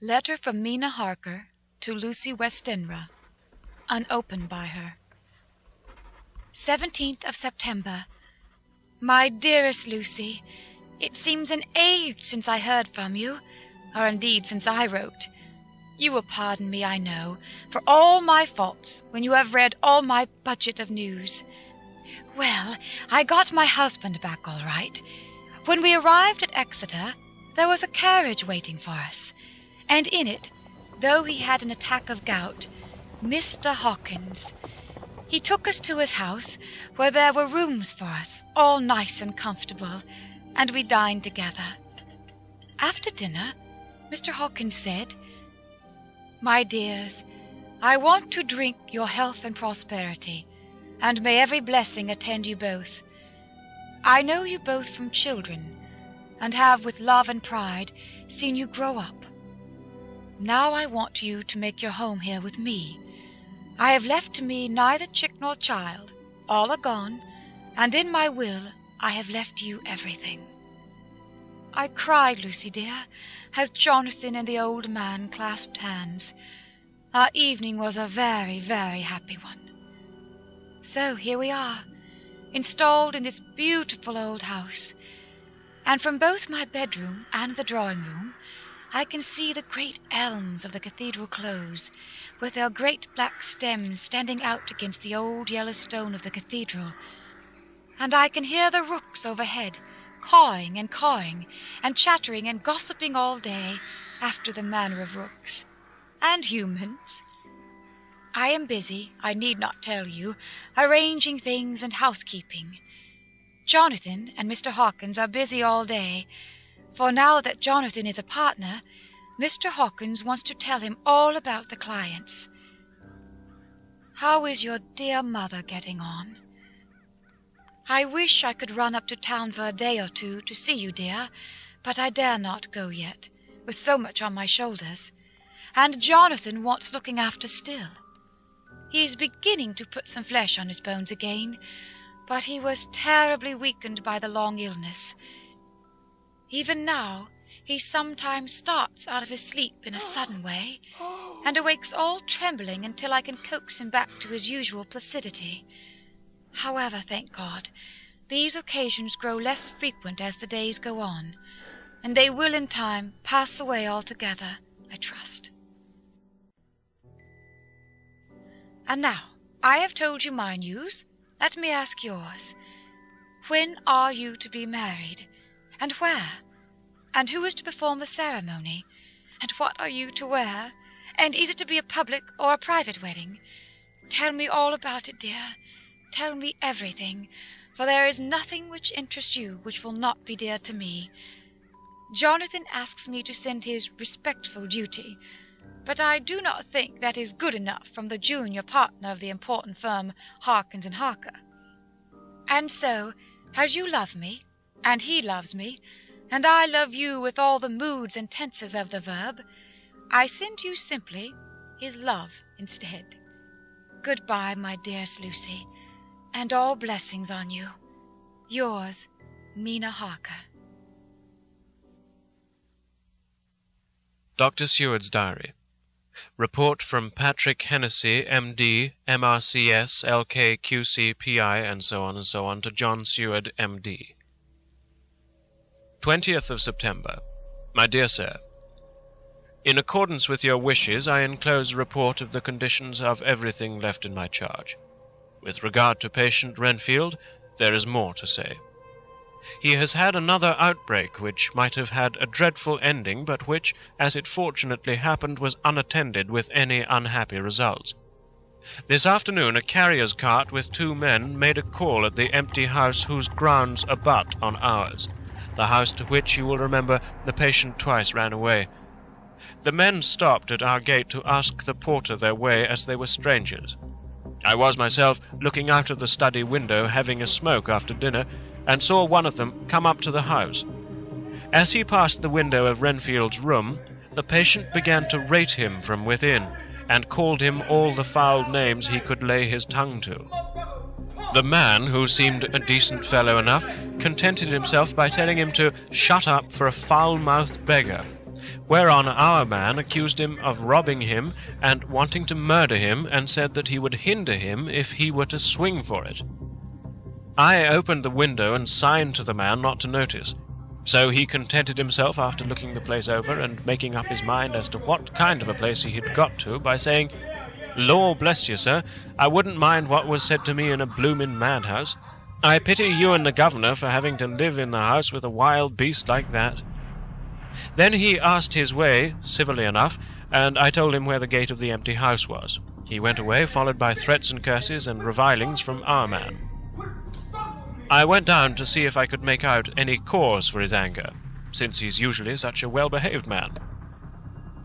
Letter from Mina Harker to Lucy Westenra, unopened by her. 17th of September. My dearest Lucy, it seems an age since I heard from you, or indeed since I wrote. You will pardon me, I know, for all my faults when you have read all my budget of news. Well, I got my husband back all right. When we arrived at Exeter, there was a carriage waiting for us, and in it, though he had an attack of gout, Mr. Hawkins. He took us to his house, where there were rooms for us, all nice and comfortable, and we dined together. After dinner, Mr. Hawkins said, "My dears, I want to drink your health and prosperity, and may every blessing attend you both. I know you both from children, and have with love and pride seen you grow up. Now I want you to make your home here with me. I have left to me neither chick nor child, all are gone, and in my will I have left you everything." I cried, Lucy dear, as Jonathan and the old man clasped hands. Our evening was a very, very happy one. So here we are, installed in this beautiful old house, and from both my bedroom and the drawing-room I can see the great elms of the cathedral close, with their great black stems standing out against the old yellow stone of the cathedral, and I can hear the rooks overhead, cawing and chattering and gossiping all day, after the manner of rooks, and humans. I am busy, I need not tell you, arranging things and housekeeping. Jonathan and Mr. Hawkins are busy all day, for now that Jonathan is a partner, Mr. Hawkins wants to tell him all about the clients. How is your dear mother getting on? I wish I could run up to town for a day or two to see you, dear, but I dare not go yet, with so much on my shoulders, and Jonathan wants looking after still. He is beginning to put some flesh on his bones again, but he was terribly weakened by the long illness. Even now he sometimes starts out of his sleep in a sudden way, and awakes all trembling until I can coax him back to his usual placidity. However, thank God, these occasions grow less frequent as the days go on, and they will in time pass away altogether, I trust. And now, I have told you my news. Let me ask yours. When are you to be married? And where? And who is to perform the ceremony? And what are you to wear? And is it to be a public or a private wedding? Tell me all about it, dear. Tell me everything, for there is nothing which interests you which will not be dear to me. Jonathan asks me to send his respectful duty, but I do not think that is good enough from the junior partner of the important firm Harkins and Harker. And so, as you love me, and he loves me, and I love you with all the moods and tenses of the verb, I send you simply his love instead. Goodbye, my dearest Lucy, and all blessings on you. Yours, Mina Harker. Dr. Seward's Diary. Report from Patrick Hennessy, M.D., M.R.C.S., L.K., Q.C., P.I., and so on, to John Seward, M.D. 20th of September. My dear Sir, in accordance with your wishes, I enclose a report of the conditions of everything left in my charge. With regard to patient Renfield, there is more to say. He has had another outbreak which might have had a dreadful ending, but which, as it fortunately happened, was unattended with any unhappy results. This afternoon a carrier's cart with 2 men made a call at the empty house whose grounds abut on ours, the house to which, you will remember, the patient twice ran away. The men stopped at our gate to ask the porter their way, as they were strangers. I was myself looking out of the study window, having a smoke after dinner, and saw one of them come up to the house. As he passed the window of Renfield's room, the patient began to rate him from within, and called him all the foul names he could lay his tongue to. The man, who seemed a decent fellow enough, contented himself by telling him to shut up for a foul-mouthed beggar, whereon our man accused him of robbing him and wanting to murder him, and said that he would hinder him if he were to swing for it. I opened the window and signed to the man not to notice. So he contented himself, after looking the place over and making up his mind as to what kind of a place he had got to, by saying, "Law bless you, sir, I wouldn't mind what was said to me in a bloomin' madhouse. I pity you and the governor for having to live in the house with a wild beast like that." Then he asked his way, civilly enough, and I told him where the gate of the empty house was. He went away, followed by threats and curses and revilings from our man. I went down to see if I could make out any cause for his anger, since he's usually such a well-behaved man.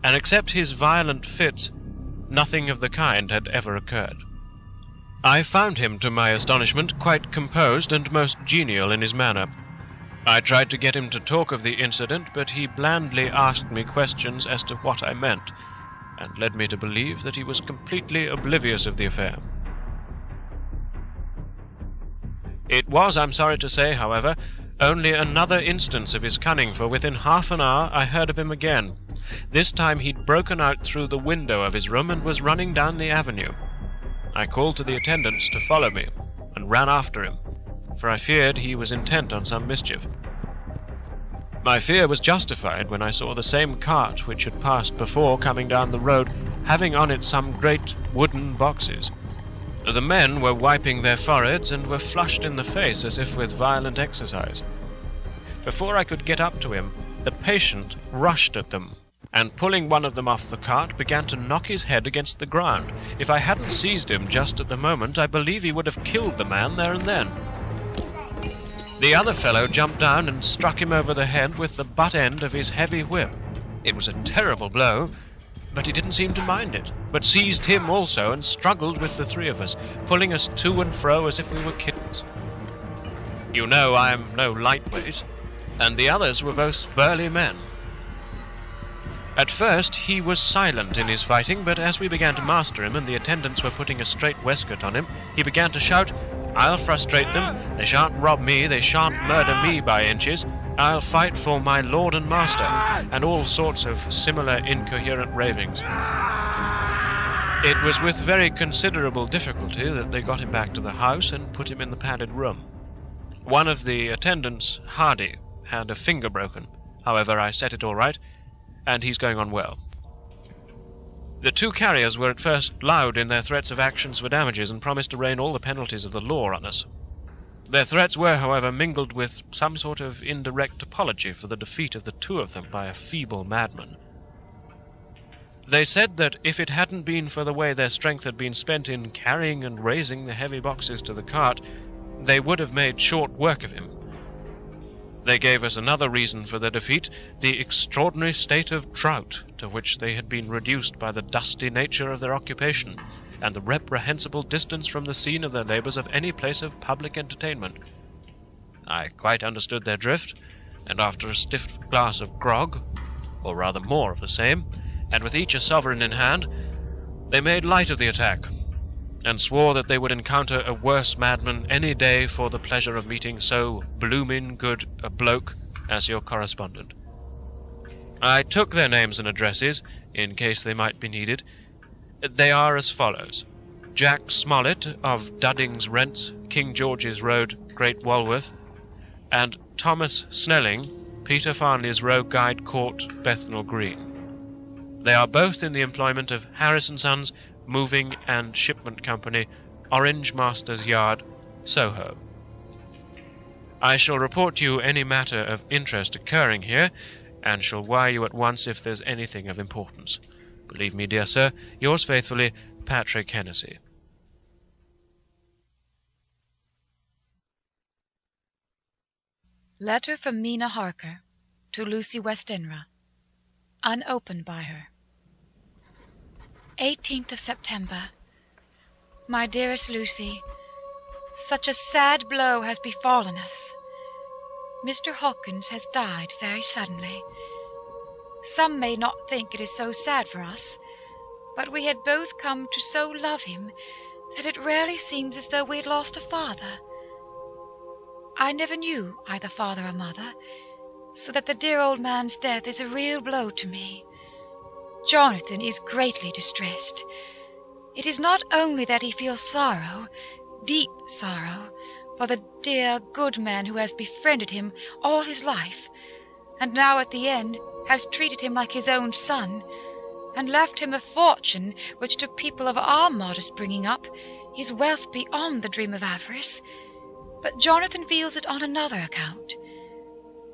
And except his violent fits, nothing of the kind had ever occurred. I found him, to my astonishment, quite composed and most genial in his manner. I tried to get him to talk of the incident, but he blandly asked me questions as to what I meant, and led me to believe that he was completely oblivious of the affair. It was, I'm sorry to say, however, only another instance of his cunning, for within half an hour I heard of him again. This time he'd broken out through the window of his room and was running down the avenue. I called to the attendants to follow me, and ran after him, for I feared he was intent on some mischief. My fear was justified when I saw the same cart which had passed before coming down the road, having on it some great wooden boxes. The men were wiping their foreheads and were flushed in the face as if with violent exercise. Before I could get up to him, the patient rushed at them, and pulling one of them off the cart, began to knock his head against the ground. If I hadn't seized him just at the moment, I believe he would have killed the man there and then. The other fellow jumped down and struck him over the head with the butt end of his heavy whip. It was a terrible blow, but he didn't seem to mind it, but seized him also and struggled with the three of us, pulling us to and fro as if we were kittens. You know I am no lightweight, and the others were both burly men. At first he was silent in his fighting, but as we began to master him and the attendants were putting a straight waistcoat on him, he began to shout, "I'll frustrate them, they shan't rob me, they shan't murder me by inches, I'll fight for my lord and master," and all sorts of similar incoherent ravings. It was with very considerable difficulty that they got him back to the house and put him in the padded room. One of the attendants, Hardy, had a finger broken. However, I set it all right, and he's going on well. The two carriers were at first loud in their threats of actions for damages, and promised to rain all the penalties of the law on us. Their threats were, however, mingled with some sort of indirect apology for the defeat of the two of them by a feeble madman. They said that if it hadn't been for the way their strength had been spent in carrying and raising the heavy boxes to the cart, they would have made short work of him. They gave us another reason for their defeat, the extraordinary state of drought to which they had been reduced by the dusty nature of their occupation, and the reprehensible distance from the scene of their labours of any place of public entertainment. I quite understood their drift, and after a stiff glass of grog, or rather more of the same, and with each a sovereign in hand, they made light of the attack, and swore that they would encounter a worse madman any day for the pleasure of meeting so bloomin' good a bloke as your correspondent. I took their names and addresses, in case they might be needed. They are as follows: Jack Smollett of Dudding's Rents, King George's Road, Great Walworth, and Thomas Snelling, Peter Farnley's Row Guide Court, Bethnal Green. They are both in the employment of Harris & Sons, Moving and Shipment Company, Orange Masters Yard, Soho. I shall report you any matter of interest occurring here, and shall wire you at once if there's anything of importance. Believe me, dear sir, yours faithfully, Patrick Hennessy. Letter from Mina Harker to Lucy Westenra, unopened by her. 18th of September. My dearest Lucy, such a sad blow has befallen us. Mr. Hawkins has died very suddenly. Some may not think it is so sad for us, but we had both come to so love him that it rarely seems as though we had lost a father. I never knew either father or mother, so that the dear old man's death is a real blow to me. Jonathan is greatly distressed. It is not only that he feels sorrow, deep sorrow, for the dear, good man who has befriended him all his life, and now at the end has treated him like his own son, and left him a fortune which to people of our modest bringing up is wealth beyond the dream of avarice. But Jonathan feels it on another account.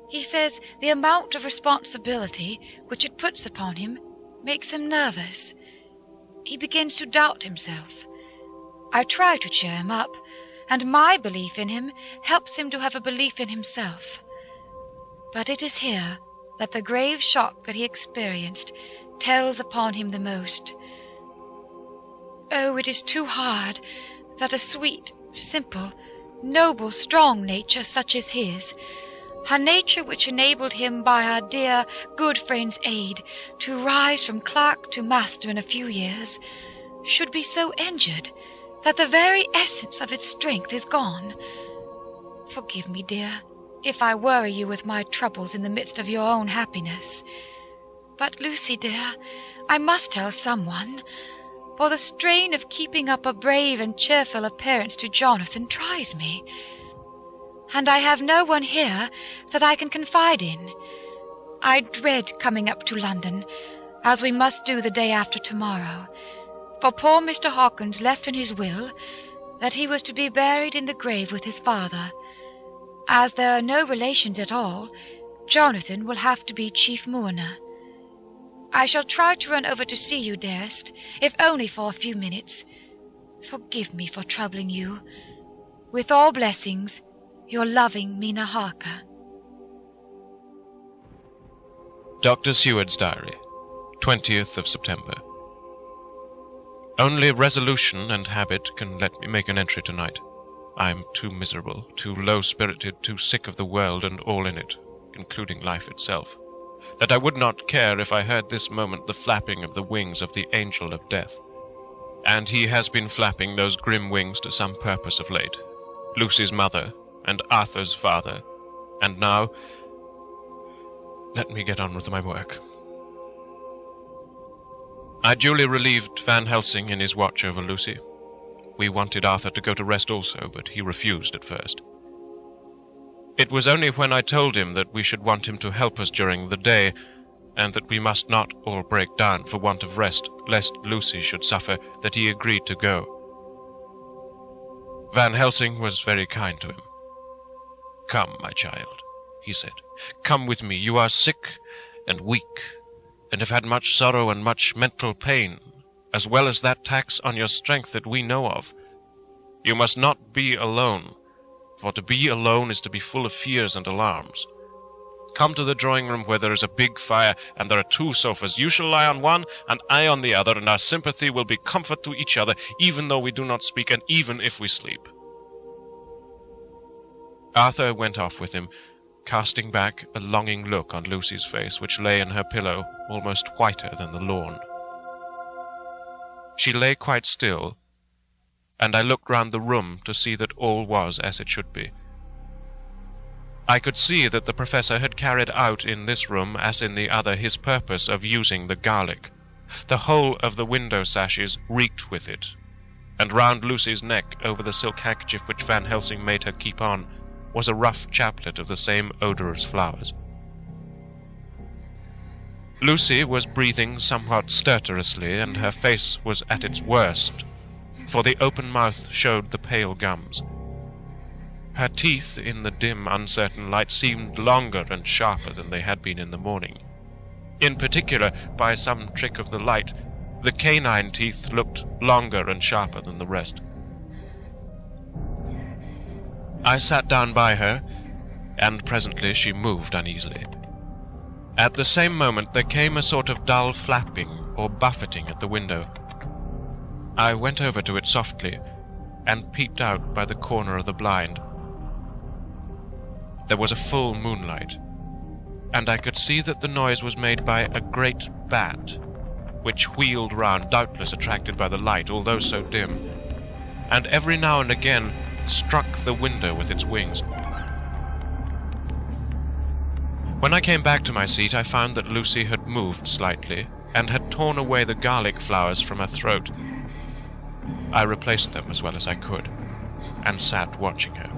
He says the amount of responsibility which it puts upon him makes him nervous. He begins to doubt himself. I try to cheer him up, and my belief in him helps him to have a belief in himself. But it is here that the grave shock that he experienced tells upon him the most. Oh, it is too hard that a sweet, simple, noble, strong nature such as his, a nature which enabled him by our dear, good friend's aid to rise from clerk to master in a few years, should be so injured that the very essence of its strength is gone. Forgive me, dear, if I worry you with my troubles in the midst of your own happiness. But, Lucy, dear, I must tell someone, for the strain of keeping up a brave and cheerful appearance to Jonathan tries me, and I have no one here that I can confide in. I dread coming up to London, as we must do the day after tomorrow, for poor Mr. Hawkins left in his will that he was to be buried in the grave with his father. As there are no relations at all, Jonathan will have to be chief mourner. I shall try to run over to see you, dearest, if only for a few minutes. Forgive me for troubling you. With all blessings, your loving Mina Harker. Dr. Seward's Diary, 20th of September. Only resolution and habit can let me make an entry tonight. I am too miserable, too low-spirited, too sick of the world and all in it, including life itself, that I would not care if I heard this moment the flapping of the wings of the angel of death. And he has been flapping those grim wings to some purpose of late. Lucy's mother, and Arthur's father, and now... Let me get on with my work. I duly relieved Van Helsing in his watch over Lucy. We wanted Arthur to go to rest also, but he refused at first. It was only when I told him that we should want him to help us during the day, and that we must not all break down for want of rest, lest Lucy should suffer, that he agreed to go. Van Helsing was very kind to him. "Come, my child," he said. "Come with me. You are sick and weak, and have had much sorrow and much mental pain, as well as that tax on your strength that we know of. You must not be alone, for to be alone is to be full of fears and alarms. Come to the drawing-room where there is a big fire, and there are 2 sofas. You shall lie on one, and I on the other, and our sympathy will be comfort to each other, even though we do not speak, and even if we sleep." Arthur went off with him, casting back a longing look on Lucy's face, which lay in her pillow, almost whiter than the lawn. She lay quite still, and I looked round the room to see that all was as it should be. I could see that the professor had carried out in this room, as in the other, his purpose of using the garlic. The whole of the window sashes reeked with it, and round Lucy's neck, over the silk handkerchief which Van Helsing made her keep on, was a rough chaplet of the same odorous flowers. Lucy was breathing somewhat stertorously, and her face was at its worst, for the open mouth showed the pale gums. Her teeth, in the dim, uncertain light, seemed longer and sharper than they had been in the morning. In particular, by some trick of the light, the canine teeth looked longer and sharper than the rest. I sat down by her, and presently she moved uneasily. At the same moment there came a sort of dull flapping or buffeting at the window. I went over to it softly, and peeped out by the corner of the blind. There was a full moonlight, and I could see that the noise was made by a great bat, which wheeled round, doubtless attracted by the light, although so dim, and every now and again struck the window with its wings. When I came back to my seat, I found that Lucy had moved slightly and had torn away the garlic flowers from her throat. I replaced them as well as I could, and sat watching her.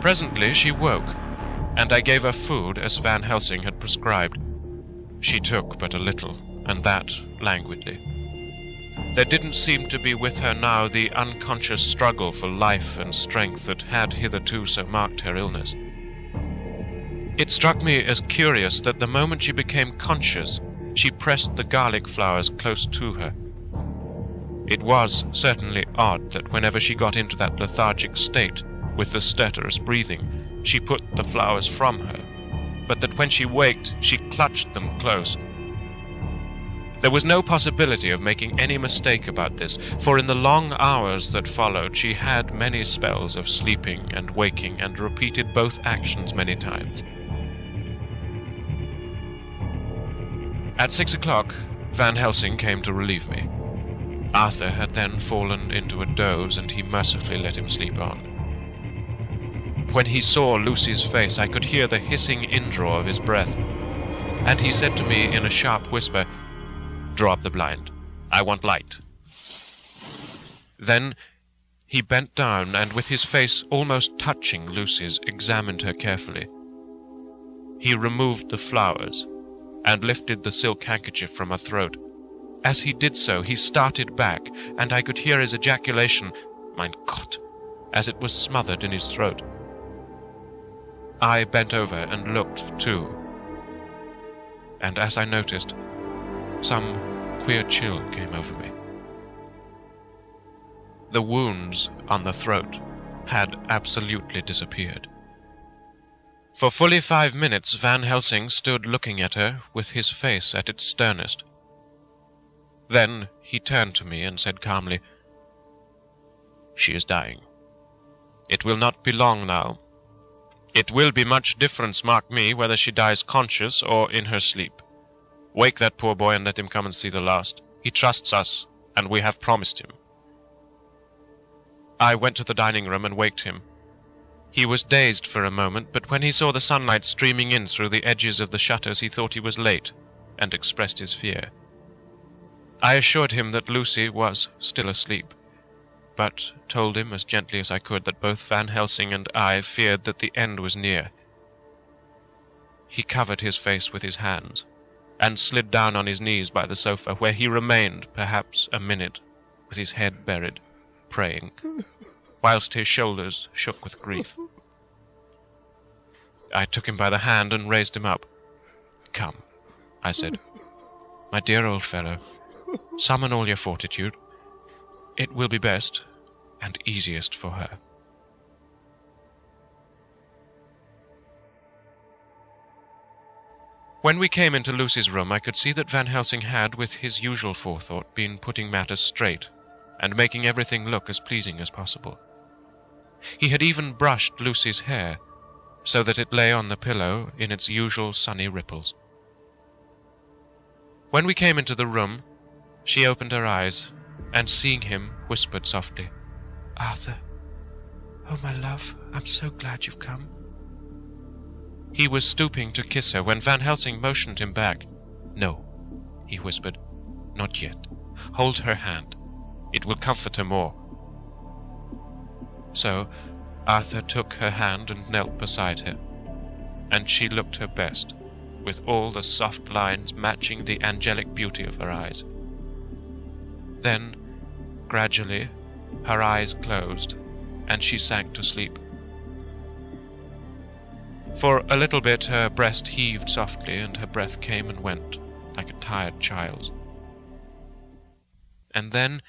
Presently she woke, and I gave her food as Van Helsing had prescribed. She took but a little, and that languidly. There didn't seem to be with her now the unconscious struggle for life and strength that had hitherto so marked her illness. It struck me as curious that the moment she became conscious, she pressed the garlic flowers close to her. It was certainly odd that whenever she got into that lethargic state, with the stertorous breathing, she put the flowers from her, but that when she waked, she clutched them close. There was no possibility of making any mistake about this, for in the long hours that followed, she had many spells of sleeping and waking, and repeated both actions many times. At 6 o'clock, Van Helsing came to relieve me. Arthur had then fallen into a doze, and he mercifully let him sleep on. When he saw Lucy's face, I could hear the hissing indraw of his breath, and he said to me in a sharp whisper, "Draw up the blind. I want light." Then he bent down and, with his face almost touching Lucy's, examined her carefully. He removed the flowers and lifted the silk handkerchief from her throat. As he did so, he started back, and I could hear his ejaculation, "Mein Gott," as it was smothered in his throat. I bent over and looked, too, and as I noticed, some queer chill came over me. The wounds on the throat had absolutely disappeared. For fully 5 minutes Van Helsing stood looking at her with his face at its sternest. Then he turned to me and said calmly, "She is dying. It will not be long now. It will be much difference, mark me, whether she dies conscious or in her sleep. Wake that poor boy and let him come and see the last. He trusts us, and we have promised him." I went to the dining room and waked him. He was dazed for a moment, but when he saw the sunlight streaming in through the edges of the shutters, he thought he was late, and expressed his fear. I assured him that Lucy was still asleep, but told him as gently as I could that both Van Helsing and I feared that the end was near. He covered his face with his hands, and slid down on his knees by the sofa, where he remained perhaps a minute, with his head buried, praying, whilst his shoulders shook with grief. I took him by the hand and raised him up. "Come," I said. "My dear old fellow, summon all your fortitude. It will be best and easiest for her." When we came into Lucy's room, I could see that Van Helsing had, with his usual forethought, been putting matters straight, and making everything look as pleasing as possible. He had even brushed Lucy's hair, so that it lay on the pillow in its usual sunny ripples. When we came into the room, she opened her eyes, and seeing him, whispered softly, "Arthur, oh my love, I'm so glad you've come." He was stooping to kiss her when Van Helsing motioned him back. "No," he whispered, "not yet. Hold her hand. It will comfort her more." So Arthur took her hand and knelt beside her, and she looked her best, with all the soft lines matching the angelic beauty of her eyes. Then, gradually, her eyes closed, and she sank to sleep. For a little bit her breast heaved softly, and her breath came and went, like a tired child's. And then,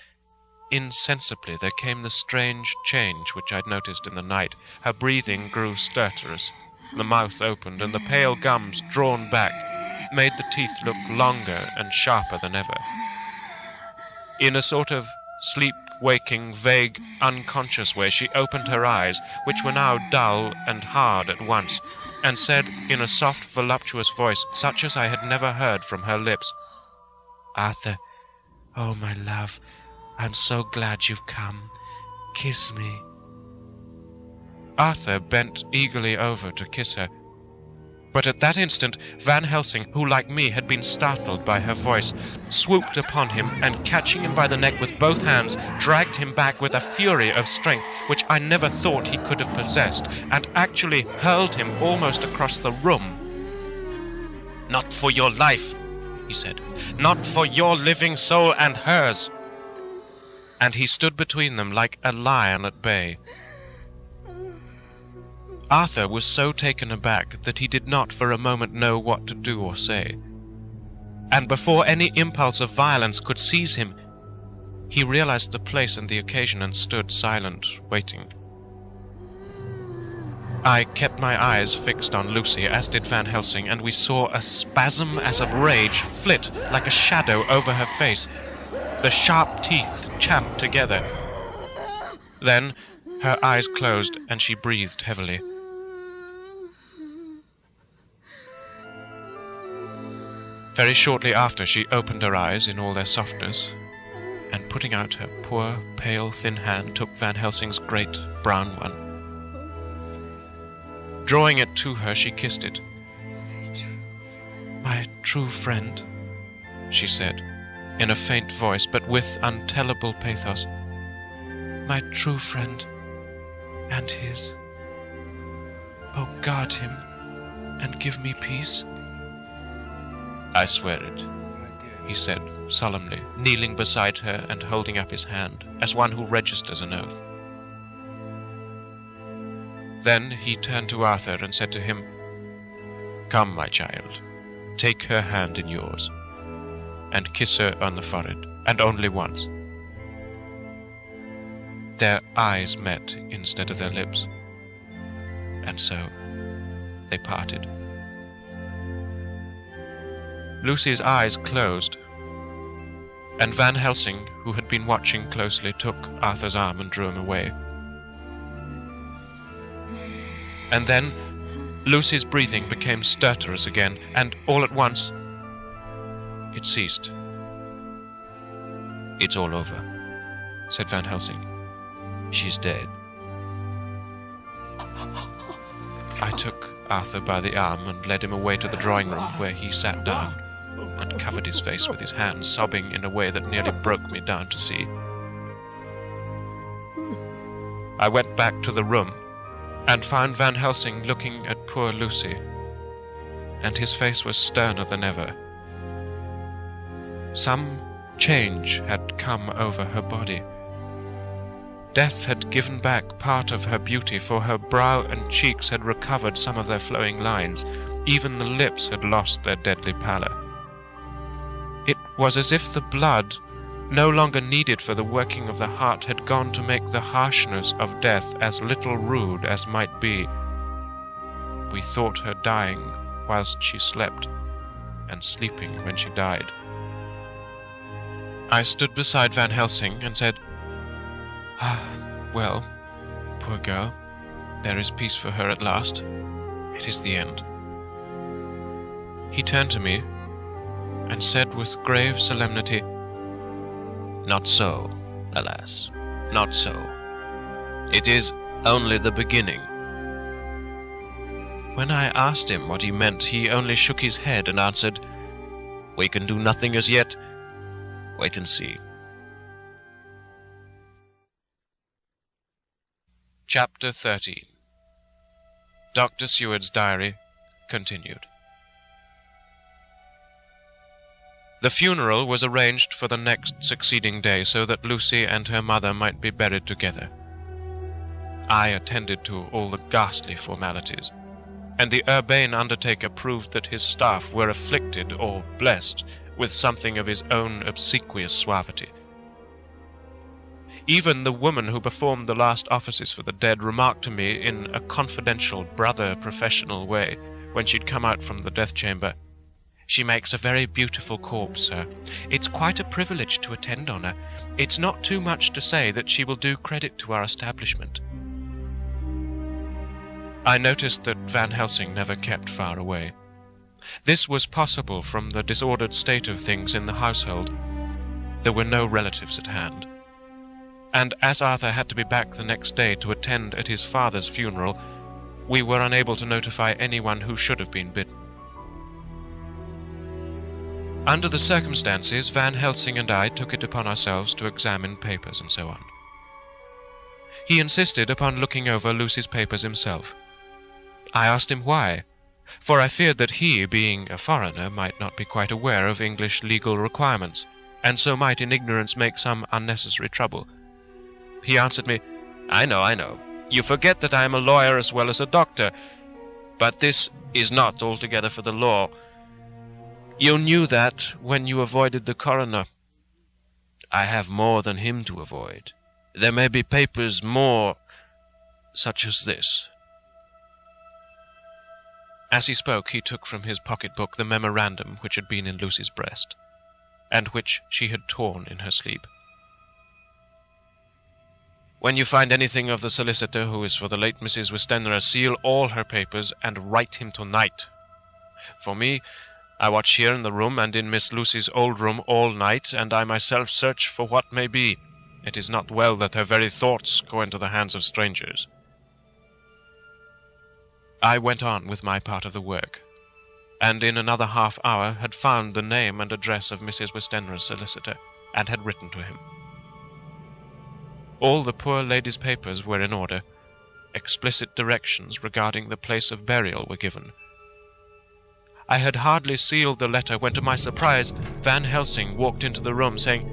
insensibly, there came the strange change which I'd noticed in the night. Her breathing grew stertorous, the mouth opened, and the pale gums, drawn back, made the teeth look longer and sharper than ever. In a sort of sleep-waking, vague, unconscious way, she opened her eyes, which were now dull and hard at once, and said in a soft, voluptuous voice, such as I had never heard from her lips, "Arthur, oh my love, I'm so glad you've come. Kiss me." Arthur bent eagerly over to kiss her. But at that instant, Van Helsing, who like me had been startled by her voice, swooped upon him and, catching him by the neck with both hands, dragged him back with a fury of strength which I never thought he could have possessed, and actually hurled him almost across the room. "Not for your life," he said. "Not for your living soul and hers." And he stood between them like a lion at bay. Arthur was so taken aback that he did not for a moment know what to do or say. And before any impulse of violence could seize him, he realized the place and the occasion and stood silent, waiting. I kept my eyes fixed on Lucy, as did Van Helsing, and we saw a spasm as of rage flit like a shadow over her face. The sharp teeth champed together. Then her eyes closed and she breathed heavily. Very shortly after, she opened her eyes in all their softness, and putting out her poor, pale, thin hand, took Van Helsing's great brown one. Drawing it to her, she kissed it. "My true friend," she said, in a faint voice, but with untellable pathos. "My true friend, and his. Oh, guard him, and give me peace." "I swear it," he said solemnly, kneeling beside her and holding up his hand, as one who registers an oath. Then he turned to Arthur and said to him, "Come, my child, take her hand in yours, and kiss her on the forehead, and only once." Their eyes met instead of their lips, and so they parted. Lucy's eyes closed, and Van Helsing, who had been watching closely, took Arthur's arm and drew him away. And then Lucy's breathing became stertorous again, and all at once it ceased. "It's all over," said Van Helsing. "She's dead." I took Arthur by the arm and led him away to the drawing room, where he sat down and covered his face with his hands, sobbing in a way that nearly broke me down to see. I went back to the room and found Van Helsing looking at poor Lucy, and his face was sterner than ever. Some change had come over her body. Death had given back part of her beauty, for her brow and cheeks had recovered some of their flowing lines. Even the lips had lost their deadly pallor. It was as if the blood, no longer needed for the working of the heart, had gone to make the harshness of death as little rude as might be. We thought her dying whilst she slept, and sleeping when she died. I stood beside Van Helsing and said, "Ah, well, poor girl, there is peace for her at last. It is the end." He turned to me and said with grave solemnity, "Not so, alas, not so. It is only the beginning." When I asked him what he meant, he only shook his head and answered, "We can do nothing as yet. Wait and see." Chapter 13. Dr. Seward's Diary, continued. The funeral was arranged for the next succeeding day, so that Lucy and her mother might be buried together. I attended to all the ghastly formalities, and the urbane undertaker proved that his staff were afflicted or blessed with something of his own obsequious suavity. Even the woman who performed the last offices for the dead remarked to me in a confidential, brother-professional way, when she'd come out from the death-chamber, "She makes a very beautiful corpse, sir. It's quite a privilege to attend on her. It's not too much to say that she will do credit to our establishment." I noticed that Van Helsing never kept far away. This was possible from the disordered state of things in the household. There were no relatives at hand. and as Arthur had to be back the next day to attend at his father's funeral, we were unable to notify anyone who should have been bidden. Under the circumstances, Van Helsing and I took it upon ourselves to examine papers and so on. He insisted upon looking over Lucy's papers himself. I asked him why, for I feared that he, being a foreigner, might not be quite aware of English legal requirements, and so might in ignorance make some unnecessary trouble. He answered me, I know. You forget that I am a lawyer as well as a doctor, but this is not altogether for the law. You knew that when you avoided the coroner. I have more than him to avoid. There may be papers more such as this. As he spoke, he took from his pocket-book the memorandum which had been in Lucy's breast, and which she had torn in her sleep. When you find anything of the solicitor who is for the late Mrs. Westenra, seal all her papers and write him tonight. For me, I watch here in the room and in Miss Lucy's old room all night, and I myself search for what may be. It is not well that her very thoughts go into the hands of strangers. I went on with my part of the work, and in another half-hour had found the name and address of Mrs. Westenra's solicitor, and had written to him. All the poor lady's papers were in order. Explicit directions regarding the place of burial were given. I had hardly sealed the letter when, to my surprise, Van Helsing walked into the room, saying,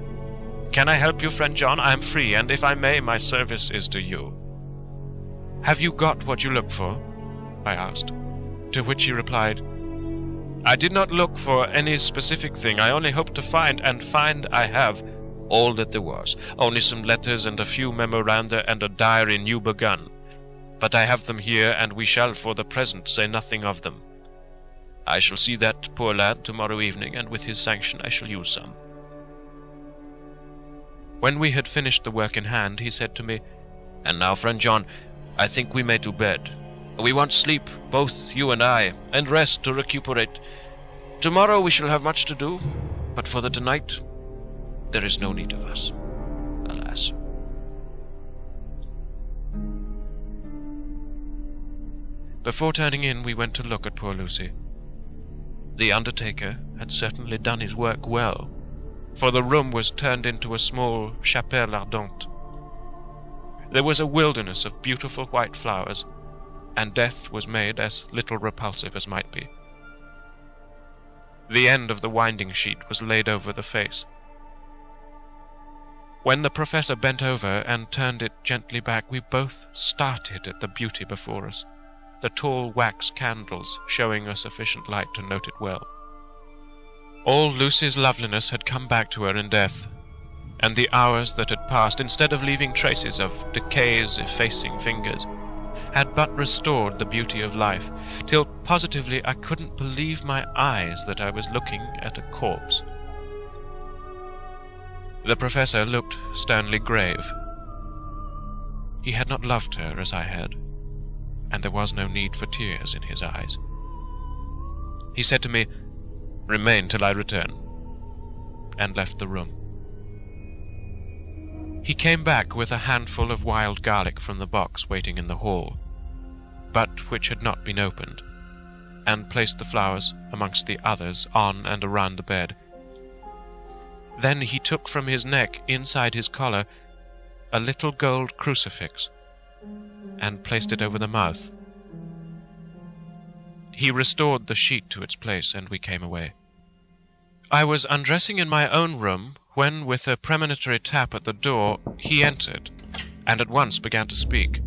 "Can I help you, friend John? I am free, and if I may, my service is to you." "Have you got what you look for?" I asked, to which he replied, "I did not look for any specific thing. I only hoped to find, and find I have, all that there was, only some letters and a few memoranda and a diary new begun. But I have them here, and we shall for the present say nothing of them. I shall see that poor lad tomorrow evening, and with his sanction I shall use some." When we had finished the work in hand, he said to me, "And now, friend John, I think we may to bed. We want sleep, both you and I, and rest to recuperate. Tomorrow we shall have much to do, but for the tonight there is no need of us, alas." Before turning in, we went to look at poor Lucy. The undertaker had certainly done his work well, for the room was turned into a small chapelle ardente. There was a wilderness of beautiful white flowers, and death was made as little repulsive as might be. The end of the winding sheet was laid over the face. When the professor bent over and turned it gently back, we both started at the beauty before us, the tall wax candles showing a sufficient light to note it well. All Lucy's loveliness had come back to her in death, and the hours that had passed, instead of leaving traces of decay's effacing fingers, had but restored the beauty of life, till positively I couldn't believe my eyes that I was looking at a corpse. The professor looked sternly grave. He had not loved her as I had, and there was no need for tears in his eyes. He said to me, "Remain till I return," and left the room. He came back with a handful of wild garlic from the box waiting in the hall, but which had not been opened, and placed the flowers amongst the others on and around the bed. Then he took from his neck, inside his collar, a little gold crucifix, and placed it over the mouth. He restored the sheet to its place, and we came away. I was undressing in my own room, when, with a premonitory tap at the door, he entered, and at once began to speak.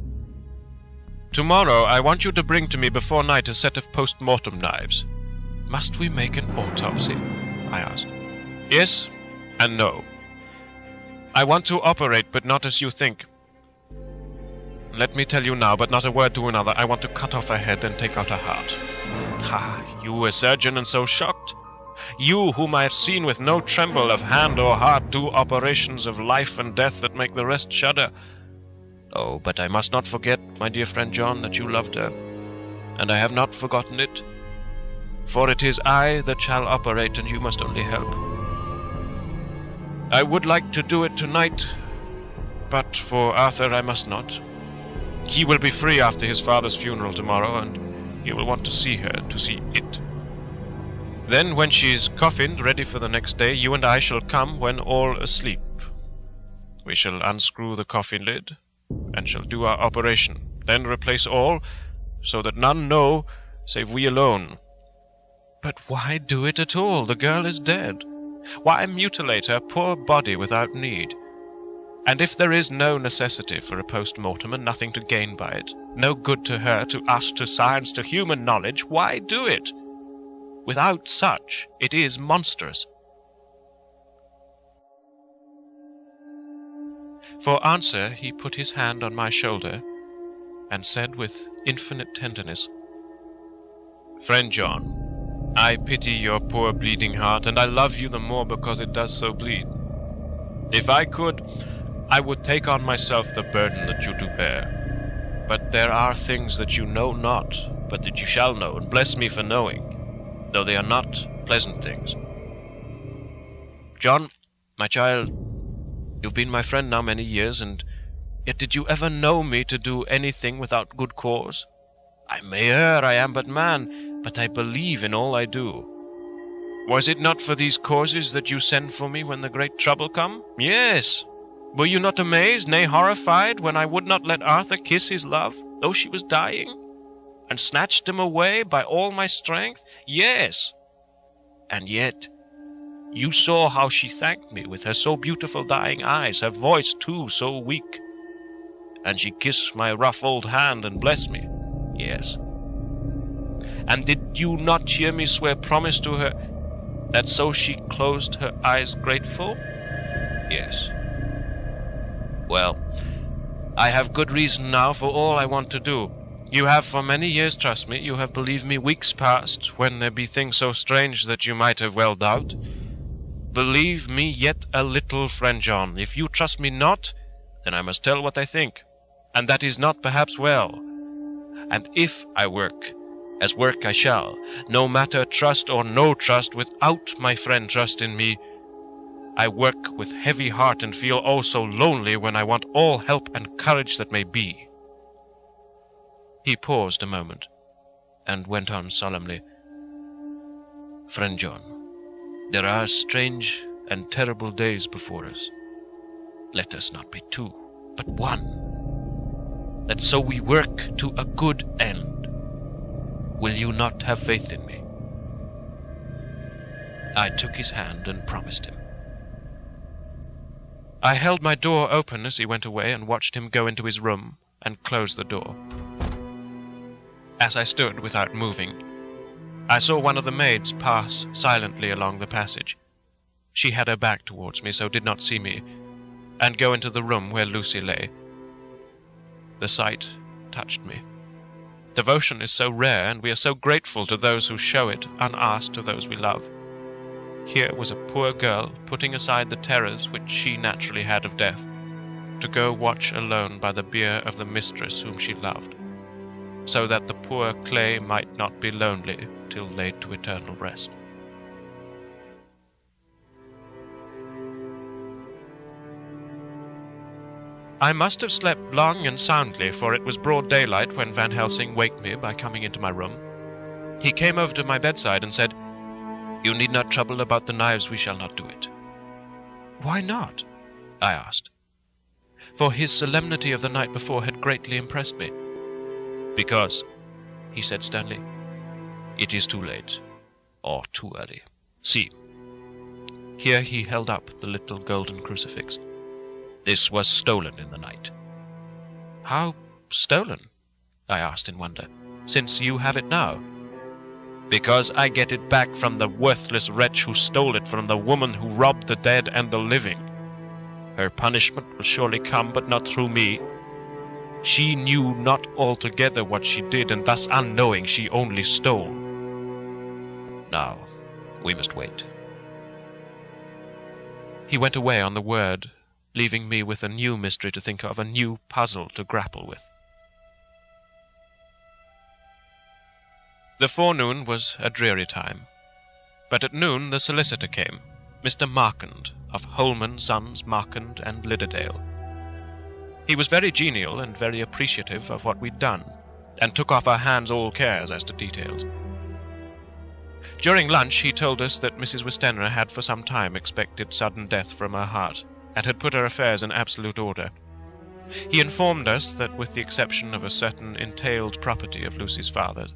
"Tomorrow I want you to bring to me before night a set of post-mortem knives." "Must we make an autopsy?" I asked. "Yes and no. I want to operate, but not as you think. Let me tell you now, but not a word to another, I want to cut off a head and take out a heart." "Ah, you a surgeon and so shocked? You, whom I have seen with no tremble of hand or heart do operations of life and death that make the rest shudder. Oh, but I must not forget, my dear friend John, that you loved her, and I have not forgotten it. For it is I that shall operate, and you must only help. I would like to do it tonight, but for Arthur I must not. He will be free after his father's funeral tomorrow, and he will want to see her, to see it. Then, when she is coffined, ready for the next day, you and I shall come when all asleep. We shall unscrew the coffin lid, and shall do our operation, then replace all, so that none know, save we alone. But why do it at all? The girl is dead. Why mutilate her poor body without need? And if there is no necessity for a post-mortem and nothing to gain by it, no good to her, to us, to science, to human knowledge, why do it? Without such, it is monstrous. For answer, he put his hand on my shoulder and said with infinite tenderness, "Friend John, I pity your poor bleeding heart, and I love you the more because it does so bleed. If I could, I would take on myself the burden that you do bear. But there are things that you know not, but that you shall know, and bless me for knowing, though they are not pleasant things. John, my child, you've been my friend now many years, and yet did you ever know me to do anything without good cause? I may err, I am but man, but I believe in all I do. Was it not for these causes that you sent for me when the great trouble come? Yes. Were you not amazed, nay horrified, when I would not let Arthur kiss his love, though she was dying, and snatched him away by all my strength? Yes. And yet, you saw how she thanked me with her so beautiful dying eyes, her voice too so weak. And she kissed my rough old hand and blessed me. Yes. And did you not hear me swear promise to her, that so she closed her eyes grateful? Yes. Well, I have good reason now for all I want to do. You have for many years trust me, you have believed me weeks past, when there be things so strange that you might have well doubt. Believe me yet a little, friend John. If you trust me not, then I must tell what I think, and that is not perhaps well. And if I work, as work I shall, no matter trust or no trust, without my friend trust in me, I work with heavy heart and feel oh so lonely when I want all help and courage that may be." He paused a moment, and went on solemnly, "Friend John, there are strange and terrible days before us. Let us not be two, but one, that so we work to a good end. Will you not have faith in me?" I took his hand and promised him. I held my door open as he went away and watched him go into his room and close the door. As I stood without moving, I saw one of the maids pass silently along the passage. She had her back towards me, so did not see me, and go into the room where Lucy lay. The sight touched me. Devotion is so rare, and we are so grateful to those who show it, unasked to those we love. Here was a poor girl putting aside the terrors which she naturally had of death, to go watch alone by the bier of the mistress whom she loved, so that the poor clay might not be lonely till laid to eternal rest. I must have slept long and soundly, for it was broad daylight when Van Helsing waked me by coming into my room. He came over to my bedside and said, "You need not trouble about the knives, we shall not do it." "Why not?" I asked, for his solemnity of the night before had greatly impressed me. "Because," he said sternly, "it is too late, or too early. See." Here he held up the little golden crucifix. "This was stolen in the night." "How stolen?" I asked in wonder, "since you have it now." "Because I get it back from the worthless wretch who stole it from the woman who robbed the dead and the living. Her punishment will surely come, but not through me. She knew not altogether what she did, and thus unknowing she only stole. Now, we must wait." He went away on the word, leaving me with a new mystery to think of, a new puzzle to grapple with. The forenoon was a dreary time, but at noon the solicitor came, Mr. Markand, of Holman, Sons, Markand, and Lidderdale. He was very genial and very appreciative of what we'd done, and took off our hands all cares as to details. During lunch he told us that Mrs. Westenra had for some time expected sudden death from her heart, and had put her affairs in absolute order. He informed us that with the exception of a certain entailed property of Lucy's father,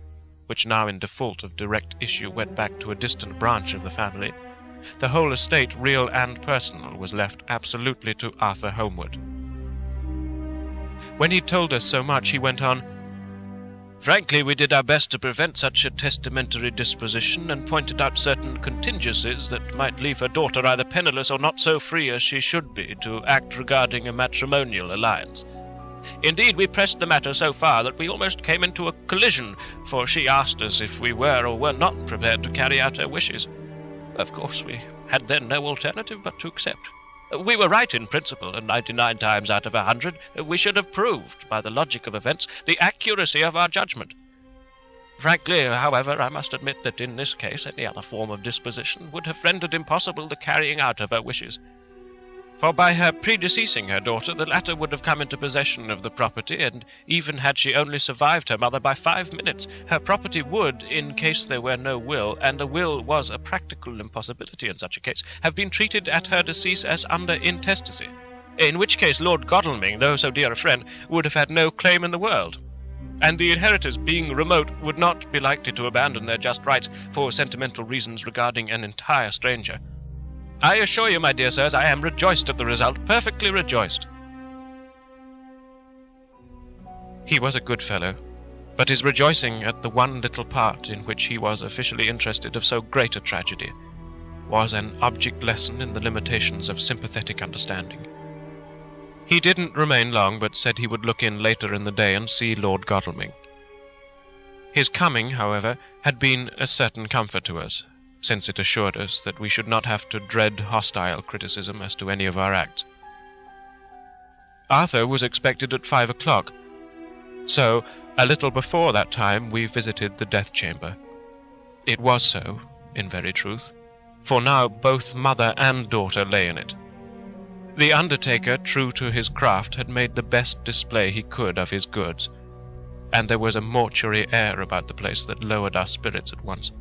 which now in default of direct issue went back to a distant branch of the family, the whole estate, real and personal, was left absolutely to Arthur Holmwood. When he'd told us so much, he went on, "Frankly, we did our best to prevent such a testamentary disposition, and pointed out certain contingencies that might leave her daughter either penniless or not so free as she should be to act regarding a matrimonial alliance. Indeed, we pressed the matter so far that we almost came into a collision, for she asked us if we were or were not prepared to carry out her wishes. Of course, we had then no alternative but to accept. We were right in principle, and 99 times out of 100 we should have proved, by the logic of events, the accuracy of our judgment. Frankly, however, I must admit that in this case any other form of disposition would have rendered impossible the carrying out of her wishes. For by her predeceasing her daughter, the latter would have come into possession of the property, and even had she only survived her mother by 5 minutes, her property would, in case there were no will, and a will was a practical impossibility in such a case, have been treated at her decease as under intestacy, in which case Lord Godalming, though so dear a friend, would have had no claim in the world, and the inheritors, being remote, would not be likely to abandon their just rights for sentimental reasons regarding an entire stranger. I assure you, my dear sirs, I am rejoiced at the result, perfectly rejoiced." He was a good fellow, but his rejoicing at the one little part in which he was officially interested of so great a tragedy was an object lesson in the limitations of sympathetic understanding. He didn't remain long, but said he would look in later in the day and see Lord Godalming. His coming, however, had been a certain comfort to us, since it assured us that we should not have to dread hostile criticism as to any of our acts. Arthur was expected at 5 o'clock, so a little before that time we visited the death chamber. It was so, in very truth, for now both mother and daughter lay in it. The undertaker, true to his craft, had made the best display he could of his goods, and there was a mortuary air about the place that lowered our spirits at once.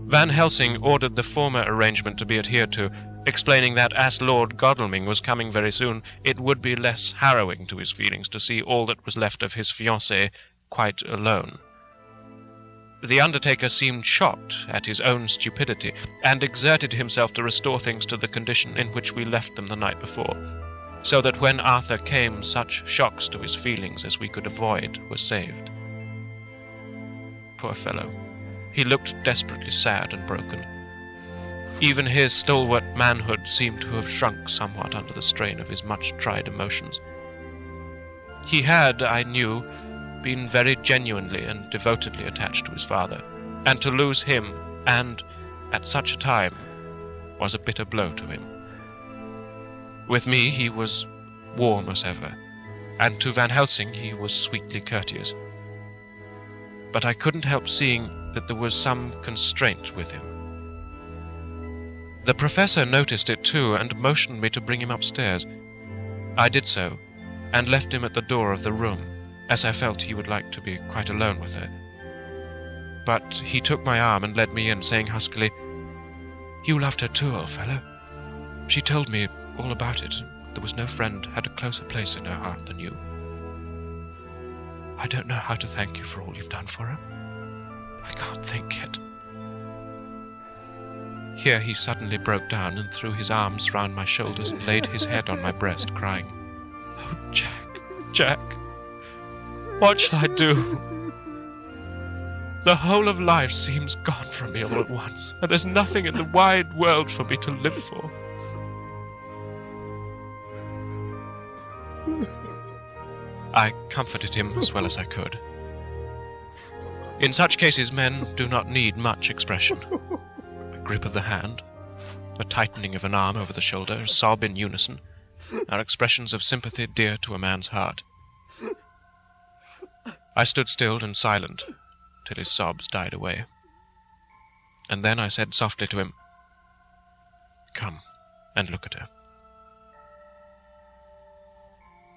Van Helsing ordered the former arrangement to be adhered to, explaining that as Lord Godalming was coming very soon, it would be less harrowing to his feelings to see all that was left of his fiancée quite alone. The undertaker seemed shocked at his own stupidity, and exerted himself to restore things to the condition in which we left them the night before, so that when Arthur came, such shocks to his feelings as we could avoid were saved. Poor fellow! He looked desperately sad and broken. Even his stalwart manhood seemed to have shrunk somewhat under the strain of his much-tried emotions. He had, I knew, been very genuinely and devotedly attached to his father, and to lose him, and at such a time, was a bitter blow to him. With me he was warm as ever, and to Van Helsing he was sweetly courteous. But I couldn't help seeing that there was some constraint with him. The professor noticed it too, and motioned me to bring him upstairs. I did so, and left him at the door of the room, as I felt he would like to be quite alone with her. But he took my arm and led me in, saying huskily, "You loved her too, old fellow. She told me all about it. There was no friend had a closer place in her heart than you. I don't know how to thank you for all you've done for her. I can't think yet." Here he suddenly broke down and threw his arms round my shoulders and laid his head on my breast, crying, "Oh, Jack, Jack, what shall I do? The whole of life seems gone from me all at once, and there's nothing in the wide world for me to live for." I comforted him as well as I could. In such cases men do not need much expression. A grip of the hand, a tightening of an arm over the shoulder, a sob in unison, are expressions of sympathy dear to a man's heart. I stood still and silent till his sobs died away, and then I said softly to him, "Come and look at her."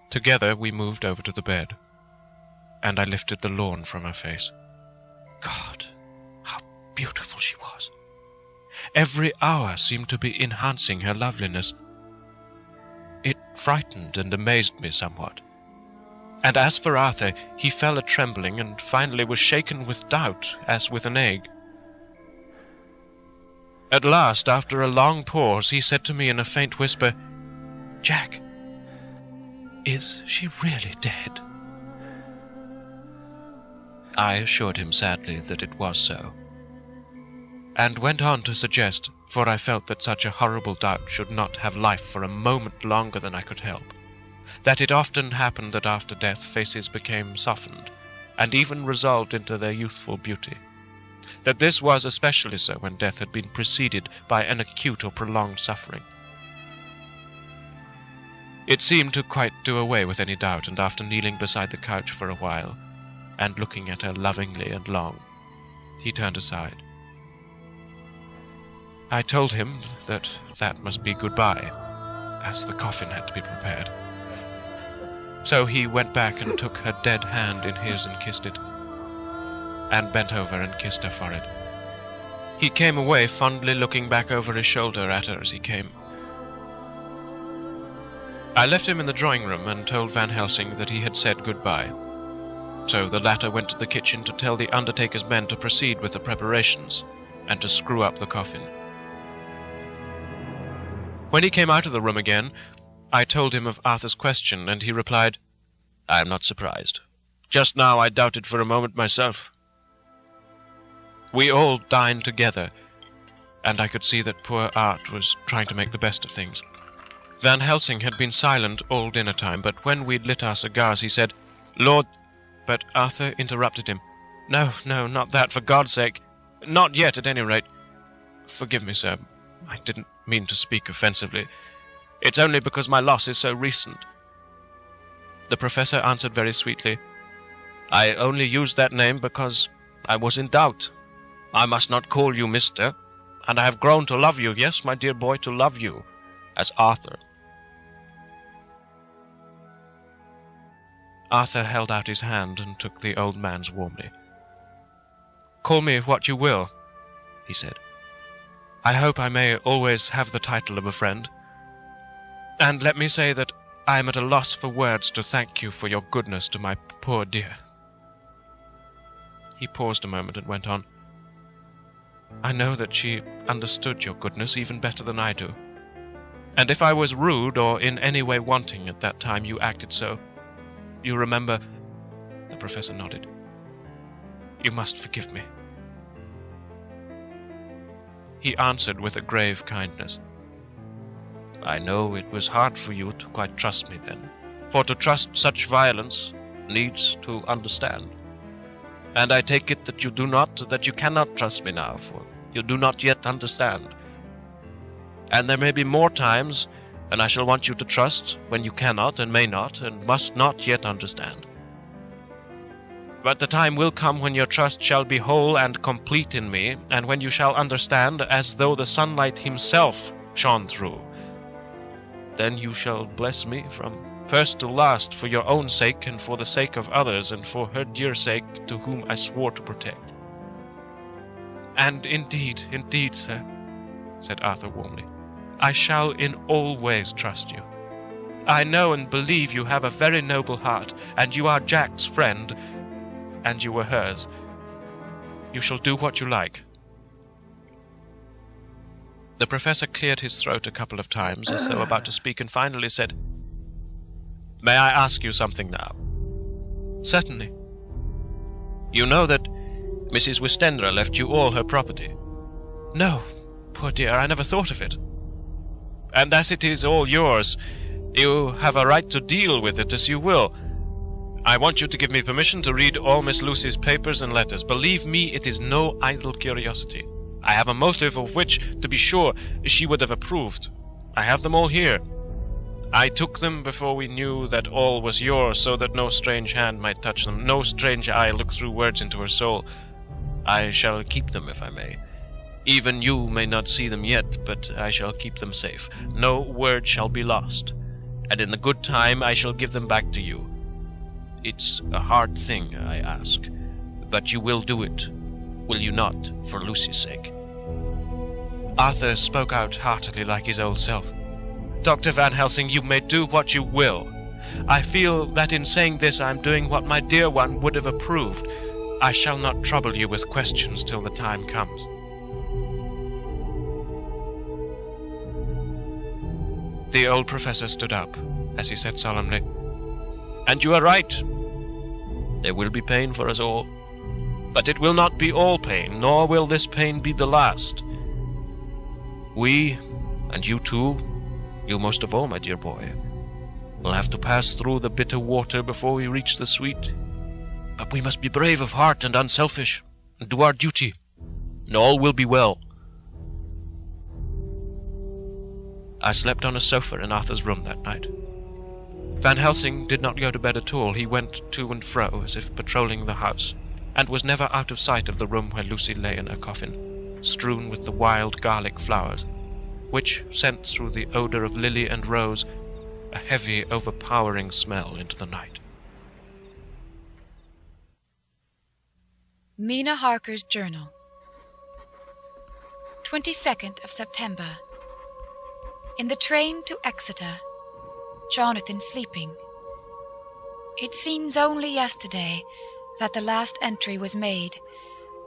Together we moved over to the bed, and I lifted the lawn from her face. God, how beautiful she was! Every hour seemed to be enhancing her loveliness. It frightened and amazed me somewhat. And as for Arthur, he fell a trembling and finally was shaken with doubt, as with an egg. At last, after a long pause, he said to me in a faint whisper, "Jack, is she really dead?" I assured him sadly that it was so, and went on to suggest, for I felt that such a horrible doubt should not have life for a moment longer than I could help, that it often happened that after death faces became softened, and even resolved into their youthful beauty, that this was especially so when death had been preceded by an acute or prolonged suffering. It seemed to quite do away with any doubt, and after kneeling beside the couch for a while, and looking at her lovingly and long, he turned aside. I told him that that must be goodbye, as the coffin had to be prepared. So he went back and took her dead hand in his and kissed it, and bent over and kissed her forehead. He came away fondly looking back over his shoulder at her as he came. I left him in the drawing room and told Van Helsing that he had said goodbye. So the latter went to the kitchen to tell the undertaker's men to proceed with the preparations and to screw up the coffin. When he came out of the room again, I told him of Arthur's question, and he replied, "I am not surprised. Just now I doubted for a moment myself." We all dined together, and I could see that poor Art was trying to make the best of things. Van Helsing had been silent all dinner time, but when we'd lit our cigars he said, "Lord—" But Arthur interrupted him. No, not that, for God's sake. Not yet, at any rate. Forgive me, sir. I didn't mean to speak offensively. It's only because my loss is so recent." The professor answered very sweetly, "I only used that name because I was in doubt. I must not call you Mister, and I have grown to love you, yes, my dear boy, to love you, as Arthur." Arthur held out his hand and took the old man's warmly. "Call me what you will," he said. "I hope I may always have the title of a friend. And let me say that I am at a loss for words to thank you for your goodness to my poor dear." He paused a moment and went on, "I know that she understood your goodness even better than I do. And if I was rude or in any way wanting at that time you acted so, you remember—" The professor nodded. "You must forgive me." He answered with a grave kindness, "I know it was hard for you to quite trust me then, for to trust such violence needs to understand. And I take it that you cannot trust me now, for you do not yet understand. And there may be more times when I shall want you to trust, when you cannot and may not and must not yet understand. But the time will come when your trust shall be whole and complete in me, and when you shall understand as though the sunlight himself shone through. Then you shall bless me from first to last, for your own sake and for the sake of others, and for her dear sake to whom I swore to protect." "And indeed, sir," said Arthur warmly, "I shall in all ways trust you. I know and believe you have a very noble heart, and you are Jack's friend, and you were hers. You shall do what you like." The professor cleared his throat a couple of times, as though about to speak, and finally said, "May I ask you something now?" "Certainly." "You know that Mrs. Wistendra left you all her property?" "No, poor dear, I never thought of it." "And as it is all yours, you have a right to deal with it as you will. I want you to give me permission to read all Miss Lucy's papers and letters. Believe me, it is no idle curiosity. I have a motive of which, to be sure, she would have approved. I have them all here. I took them before we knew that all was yours, so that no strange hand might touch them, no strange eye look through words into her soul. I shall keep them if I may. Even you may not see them yet, but I shall keep them safe. No word shall be lost. and in the good time I shall give them back to you. It's a hard thing, I ask, but you will do it, will you not, for Lucy's sake?" Arthur spoke out heartily like his old self. "Dr. Van Helsing, you may do what you will. I feel that in saying this I am doing what my dear one would have approved. I shall not trouble you with questions till the time comes." The old professor stood up, as he said solemnly, "And you are right. There will be pain for us all. But it will not be all pain, nor will this pain be the last. We, and you too, you most of all, my dear boy, will have to pass through the bitter water before we reach the sweet. But we must be brave of heart and unselfish, and do our duty, and all will be well." I slept on a sofa in Arthur's room that night. Van Helsing did not go to bed at all. He went to and fro as if patrolling the house, and was never out of sight of the room where Lucy lay in her coffin, strewn with the wild garlic flowers, which sent through the odor of lily and rose a heavy, overpowering smell into the night. Mina Harker's Journal, 22nd of September. In the train to Exeter, Jonathan sleeping. It seems only yesterday that the last entry was made,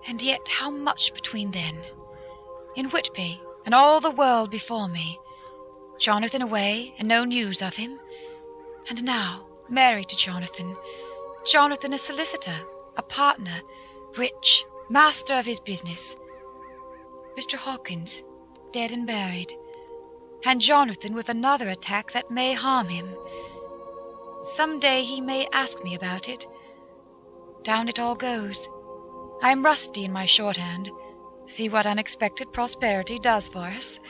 and yet how much between then. In Whitby, and all the world before me. Jonathan away, and no news of him. And now, married to Jonathan. Jonathan a solicitor, a partner, rich, master of his business. Mr. Hawkins, dead and buried. And Jonathan with another attack that may harm him. Some day he may ask me about it. Down it all goes. I am rusty in my shorthand. See what unexpected prosperity does for us.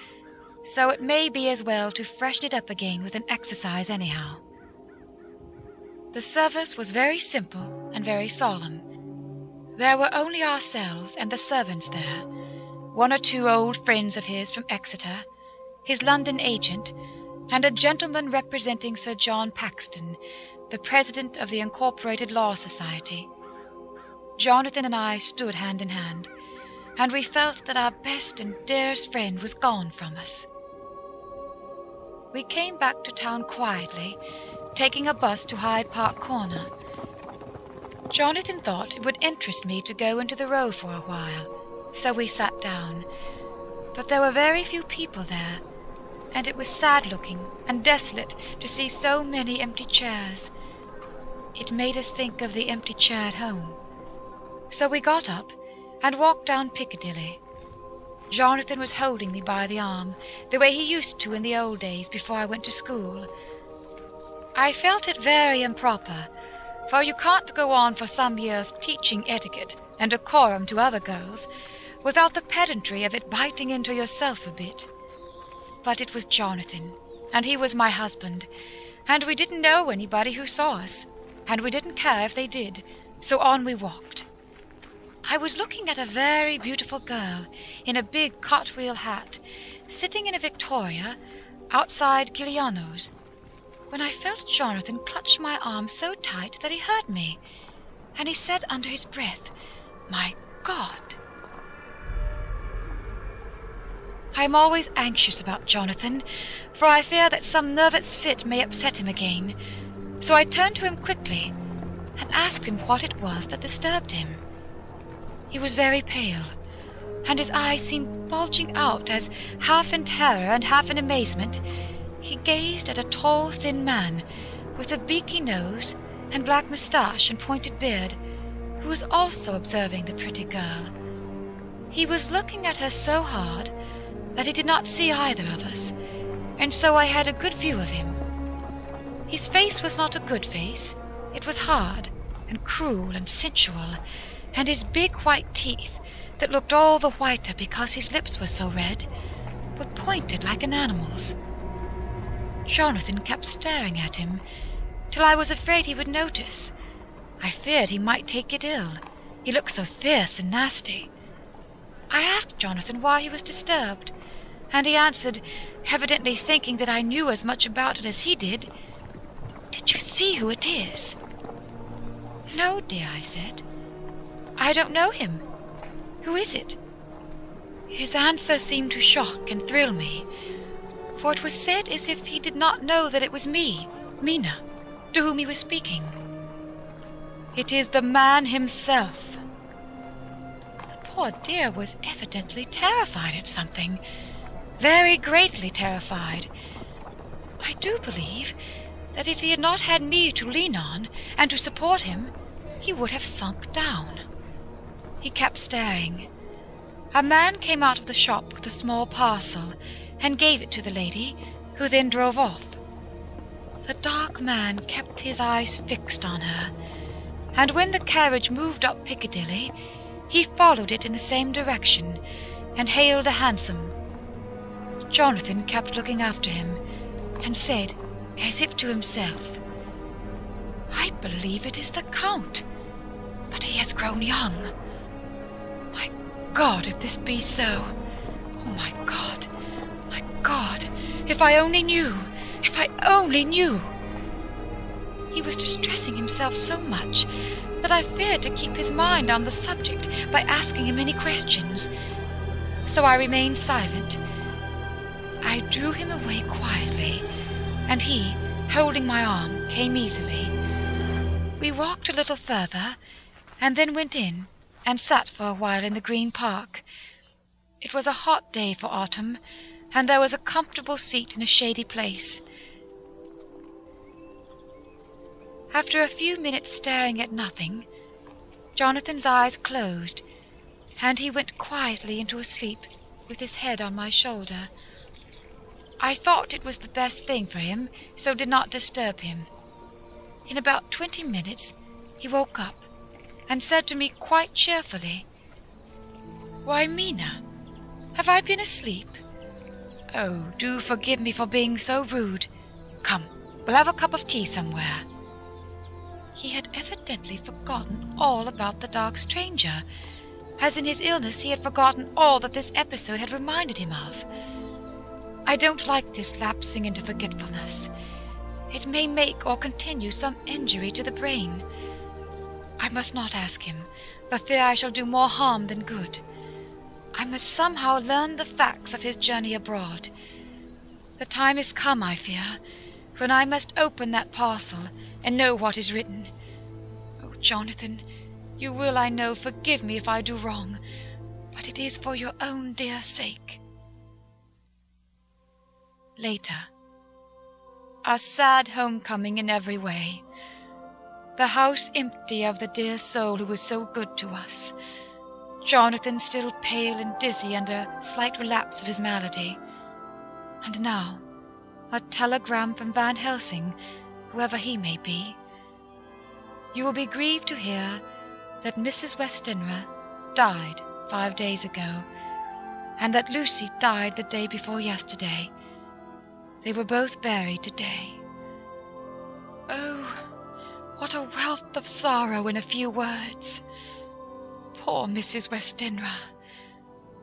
So it may be as well to freshen it up again with an exercise anyhow. The service was very simple and very solemn. There were only ourselves and the servants there, one or two old friends of his from Exeter, his London agent, and a gentleman representing Sir John Paxton, the president of the Incorporated Law Society. Jonathan and I stood hand in hand, and we felt that our best and dearest friend was gone from us. We came back to town quietly, taking a bus to Hyde Park Corner. Jonathan thought it would interest me to go into the Row for a while, so we sat down. But there were very few people there, and it was sad-looking and desolate to see so many empty chairs. It made us think of the empty chair at home. So we got up and walked down Piccadilly. Jonathan was holding me by the arm, the way he used to in the old days before I went to school. I felt it very improper, for you can't go on for some years teaching etiquette and decorum to other girls without the pedantry of it biting into yourself a bit. But it was Jonathan, and he was my husband, and we didn't know anybody who saw us, and we didn't care if they did, so on we walked. I was looking at a very beautiful girl in a big cartwheel hat, sitting in a victoria outside Giuliano's, when I felt Jonathan clutch my arm so tight that he hurt me, and he said under his breath, "My God!" I am always anxious about Jonathan, for I fear that some nervous fit may upset him again, so I turned to him quickly and asked him what it was that disturbed him. He was very pale, and his eyes seemed bulging out as, half in terror and half in amazement, he gazed at a tall, thin man with a beaky nose and black moustache and pointed beard, who was also observing the pretty girl. He was looking at her so hard that he did not see either of us, and so I had a good view of him. His face was not a good face. It was hard and cruel and sensual, and his big white teeth, that looked all the whiter because his lips were so red, were pointed like an animal's. Jonathan kept staring at him, till I was afraid he would notice. I feared he might take it ill. He looked so fierce and nasty. I asked Jonathan why he was disturbed, and he answered, evidently thinking that I knew as much about it as he did, "Did you see who it is?" "No, dear," I said. "I don't know him. Who is it?" His answer seemed to shock and thrill me, for it was said as if he did not know that it was me, Mina, to whom he was speaking. "It is the man himself." The poor dear was evidently terrified at something, very greatly terrified. I do believe that if he had not had me to lean on and to support him, he would have sunk down. He kept staring. A man came out of the shop with a small parcel and gave it to the lady, who then drove off. The dark man kept his eyes fixed on her, and when the carriage moved up Piccadilly, he followed it in the same direction and hailed a hansom. Jonathan kept looking after him and said, as if to himself, "I believe it is the Count, but he has grown young. My God, if this be so! Oh, my God, if I only knew, if I only knew!" He was distressing himself so much that I feared to keep his mind on the subject by asking him any questions. So I remained silent. I drew him away quietly, and he, holding my arm, came easily. We walked a little further, and then went in and sat for a while in the Green Park. It was a hot day for autumn, and there was a comfortable seat in a shady place. After a few minutes staring at nothing, Jonathan's eyes closed, and he went quietly into a sleep with his head on my shoulder. I thought it was the best thing for him, so did not disturb him. In about 20 minutes he woke up and said to me quite cheerfully, "Why, Mina, have I been asleep? Oh, do forgive me for being so rude. Come, we'll have a cup of tea somewhere." He had evidently forgotten all about the dark stranger, as in his illness he had forgotten all that this episode had reminded him of. I don't like this lapsing into forgetfulness. It may make or continue some injury to the brain. I must not ask him, for fear I shall do more harm than good. I must somehow learn the facts of his journey abroad. The time is come, I fear, when I must open that parcel and know what is written. Oh, Jonathan, you will, I know, forgive me if I do wrong, but it is for your own dear sake. Later. A sad homecoming in every way. The house empty of the dear soul who was so good to us. Jonathan still pale and dizzy under slight relapse of his malady. And now, a telegram from Van Helsing, whoever he may be. "You will be grieved to hear that Mrs. Westenra died 5 days ago, and that Lucy died the day before yesterday. They were both buried today." Oh, what a wealth of sorrow in a few words! Poor Mrs. Westenra,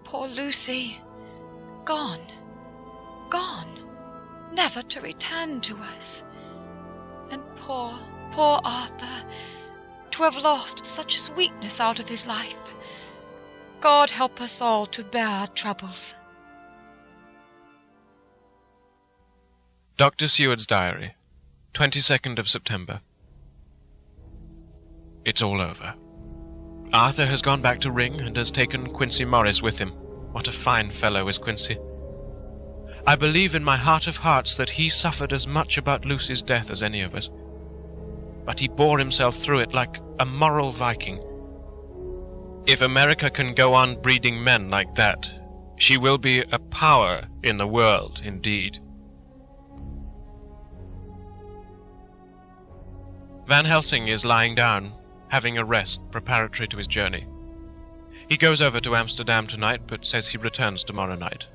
poor Lucy, gone, never to return to us. And poor Arthur, to have lost such sweetness out of his life. God help us all to bear our troubles. Dr. Seward's Diary, 22nd of September. It's all over. Arthur has gone back to Ring and has taken Quincy Morris with him. What a fine fellow is Quincy. I believe in my heart of hearts that he suffered as much about Lucy's death as any of us. But he bore himself through it like a moral Viking. If America can go on breeding men like that, she will be a power in the world indeed. Van Helsing is lying down, having a rest preparatory to his journey. He goes over to Amsterdam tonight, but says he returns tomorrow night,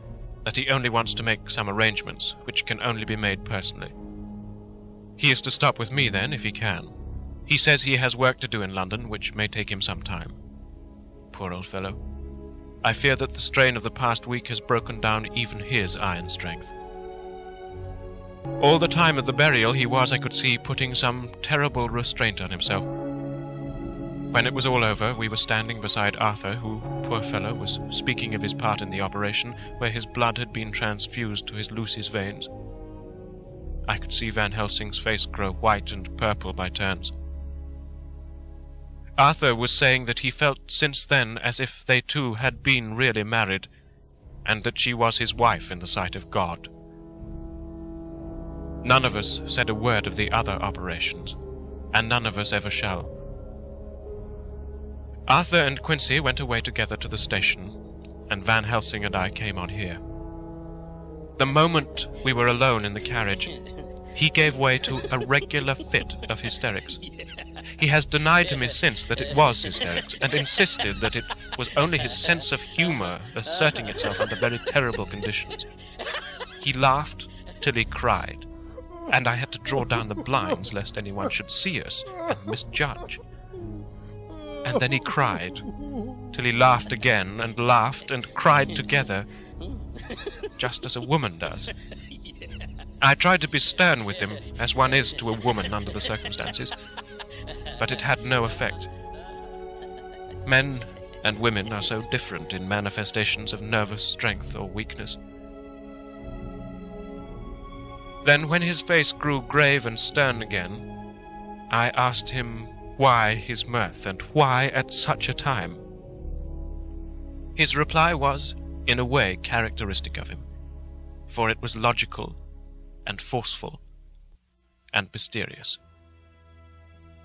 that he only wants to make some arrangements, which can only be made personally. He is to stop with me then, if he can. He says he has work to do in London, which may take him some time. Poor old fellow. I fear that the strain of the past week has broken down even his iron strength. All the time of the burial he was, I could see, putting some terrible restraint on himself. When it was all over, we were standing beside Arthur, who, poor fellow, was speaking of his part in the operation, where his blood had been transfused to his Lucy's veins. I could see Van Helsing's face grow white and purple by turns. Arthur was saying that he felt since then as if they two had been really married, and that she was his wife in the sight of God. None of us said a word of the other operations, and none of us ever shall. Arthur and Quincy went away together to the station, and Van Helsing and I came on here. The moment we were alone in the carriage, he gave way to a regular fit of hysterics. He has denied to me since that it was hysterics, and insisted that it was only his sense of humor asserting itself under very terrible conditions. He laughed till he cried, and I had to draw down the blinds lest anyone should see us and misjudge. And then he cried, till he laughed again, and laughed and cried together, just as a woman does. I tried to be stern with him, as one is to a woman under the circumstances, but it had no effect. Men and women are so different in manifestations of nervous strength or weakness. Then, when his face grew grave and stern again, I asked him why his mirth, and why at such a time. His reply was, in a way, characteristic of him, for it was logical and forceful and mysterious.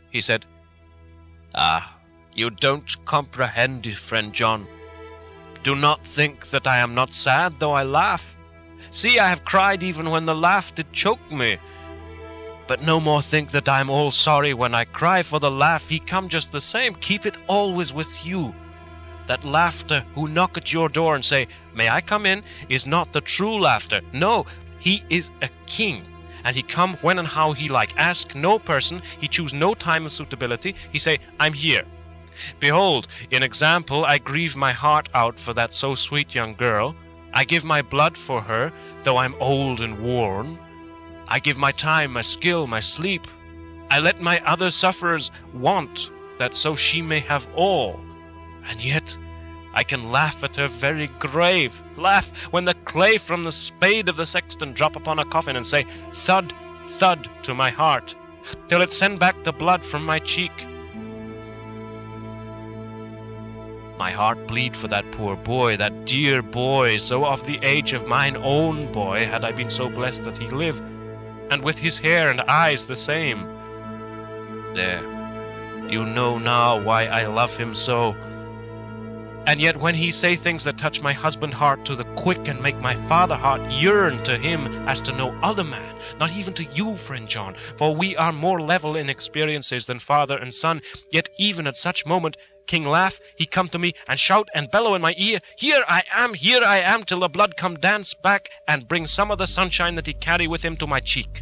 He said, "Ah, you don't comprehend, friend John. Do not think that I am not sad, though I laugh. See, I have cried even when the laugh did choke me. But no more think that I am all sorry when I cry, for the laugh he come just the same. Keep it always with you. That laughter who knock at your door and say, 'May I come in?' is not the true laughter. No, he is a king, and he come when and how he like. Ask no person, he choose no time of suitability. He say, 'I'm here.' Behold, in example, I grieve my heart out for that so sweet young girl. I give my blood for her, though I'm old and worn. I give my time, my skill, my sleep. I let my other sufferers want, that so she may have all. And yet I can laugh at her very grave, laugh when the clay from the spade of the sexton drop upon a coffin and say, 'Thud, thud,' to my heart, till it send back the blood from my cheek. My heart bleed for that poor boy, that dear boy, so of the age of mine own boy, had I been so blessed that he live, and with his hair and eyes the same. There, you know now why I love him so. And yet when he say things that touch my husband heart to the quick, and make my father heart yearn to him as to no other man, not even to you, friend John, for we are more level in experiences than father and son, yet even at such moment King laugh, he come to me and shout and bellow in my ear, 'Here I am,' till the blood come dance back and bring some of the sunshine that he carry with him to my cheek.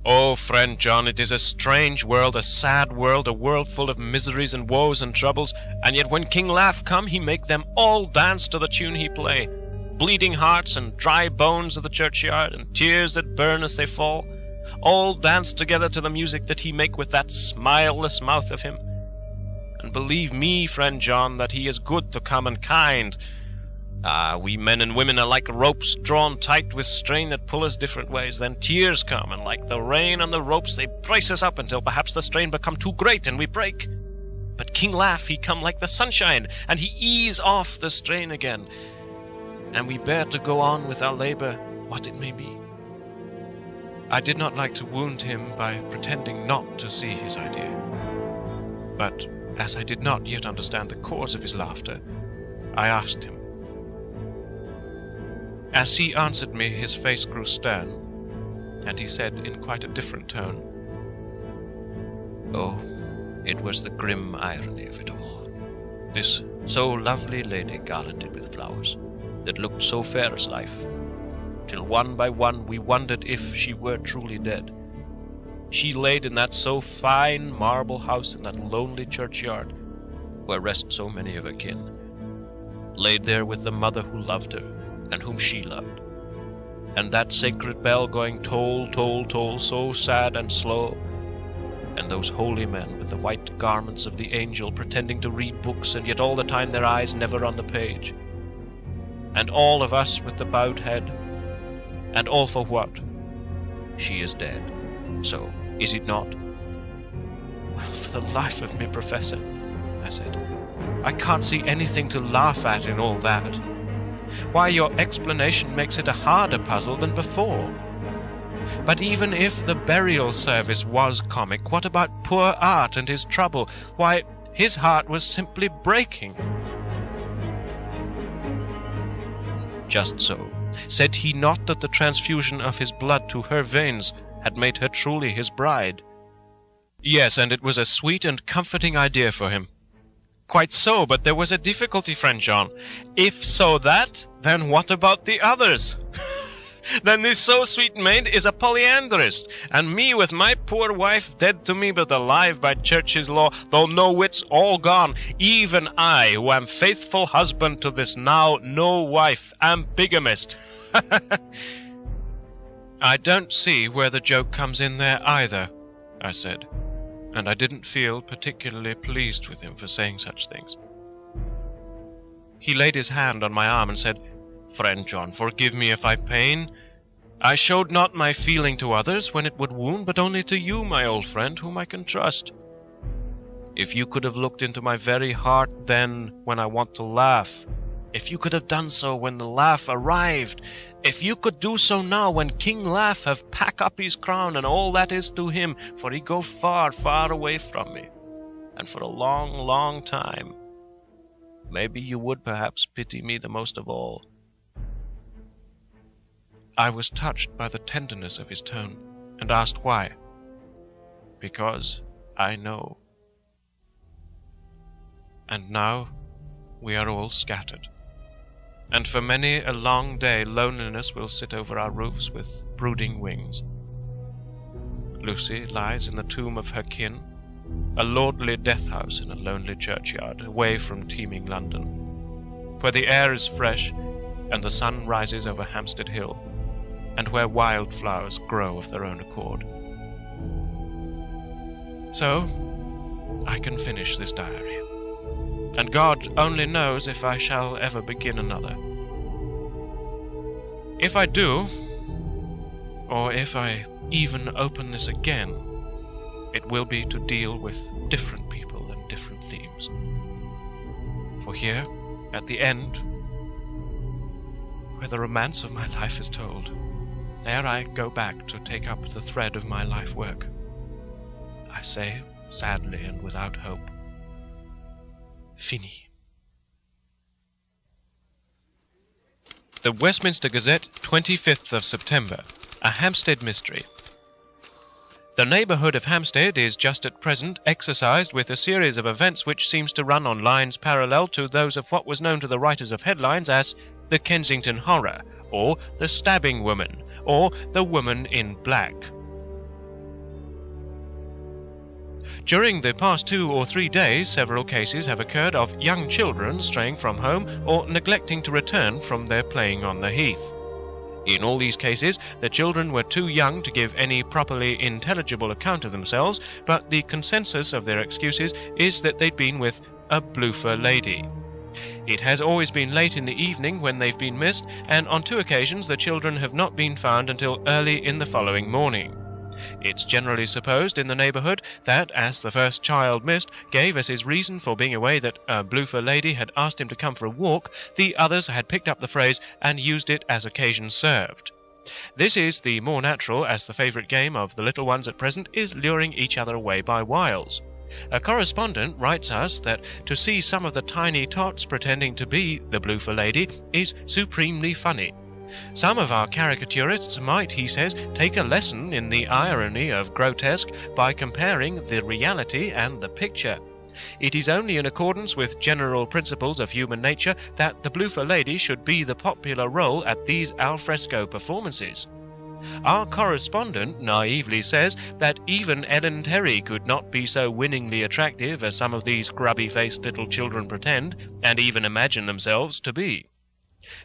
Oh, friend John, it is a strange world, a sad world, a world full of miseries and woes and troubles, and yet when King Laugh come, he make them all dance to the tune he play. Bleeding hearts and dry bones of the churchyard, and tears that burn as they fall, all dance together to the music that he make with that smileless mouth of him. And believe me, friend John, that he is good to common kind. Ah, we men and women are like ropes drawn tight with strain that pull us different ways. Then tears come, and like the rain on the ropes, they brace us up until perhaps the strain become too great and we break. But King Laugh, he come like the sunshine, and he ease off the strain again, and we bear to go on with our labor, what it may be. I did not like to wound him by pretending not to see his idea, but as I did not yet understand the cause of his laughter, I asked him. As he answered me, his face grew stern, and he said in quite a different tone, "Oh, it was the grim irony of it all. This so lovely lady garlanded with flowers, that looked so fair as life, till one by one we wondered if she were truly dead. She laid in that so fine marble house in that lonely churchyard, where rest so many of her kin. laid there with the mother who loved her, and whom she loved. And that sacred bell going toll, toll, toll, so sad and slow, and those holy men with the white garments of the angel pretending to read books, and yet all the time their eyes never on the page. And all of us with the bowed head. And all for what? She is dead. So, is it not? Well, for the life of me, Professor, I said, I can't see anything to laugh at in all that. Why, your explanation makes it a harder puzzle than before. But even if the burial service was comic, what about poor Art and his trouble? Why, his heart was simply breaking. Just so. Said he not that the transfusion of his blood to her veins had made her truly his bride? Yes, and it was a sweet and comforting idea for him. Quite so, but there was a difficulty, friend John. If so that, then what about the others? Then this so sweet maid is a polyandrist, and me with my poor wife dead to me but alive by church's law, though no wits all gone, even I, who am faithful husband to this now no wife, am bigamist. I don't see where the joke comes in there either, I said, and I didn't feel particularly pleased with him for saying such things. He laid his hand on my arm and said, Friend John, forgive me if I pain. I showed not my feeling to others when it would wound, but only to you, my old friend, whom I can trust. If you could have looked into my very heart then when I want to laugh, if you could have done so when the laugh arrived, if you could do so now when King Laugh have pack up his crown and all that is to him, for he go far, far away from me, and for a long, long time, maybe you would perhaps pity me the most of all. I was touched by the tenderness of his tone, and asked why. Because I know. And now we are all scattered, and for many a long day loneliness will sit over our roofs with brooding wings. Lucy lies in the tomb of her kin, a lordly death-house in a lonely churchyard, away from teeming London, where the air is fresh and the sun rises over Hampstead Hill, and where wildflowers grow of their own accord. So, I can finish this diary, and God only knows if I shall ever begin another. If I do, or if I even open this again, it will be to deal with different people and different themes. For here, at the end, where the romance of my life is told, there I go back to take up the thread of my life work. I say, sadly and without hope, Fini. The Westminster Gazette, 25th of September. A Hampstead Mystery. The neighbourhood of Hampstead is just at present exercised with a series of events which seems to run on lines parallel to those of what was known to the writers of headlines as the Kensington Horror, or the Stabbing Woman, or the Woman in Black. During the past 2 or 3 days, several cases have occurred of young children straying from home or neglecting to return from their playing on the heath. In all these cases, the children were too young to give any properly intelligible account of themselves, but the consensus of their excuses is that they'd been with a bloofer lady. It has always been late in the evening when they've been missed, and on 2 occasions the children have not been found until early in the following morning. It's generally supposed in the neighbourhood that, as the first child missed gave as his reason for being away that a bloofer lady had asked him to come for a walk, the others had picked up the phrase and used it as occasion served. This is the more natural, as the favourite game of the little ones at present is luring each other away by wiles. A correspondent writes us that to see some of the tiny tots pretending to be the bloofer lady is supremely funny. Some of our caricaturists might, he says, take a lesson in the irony of grotesque by comparing the reality and the picture. It is only in accordance with general principles of human nature that the bloofer lady should be the popular role at these alfresco performances. Our correspondent naively says that even Ellen Terry could not be so winningly attractive as some of these grubby-faced little children pretend, and even imagine themselves to be.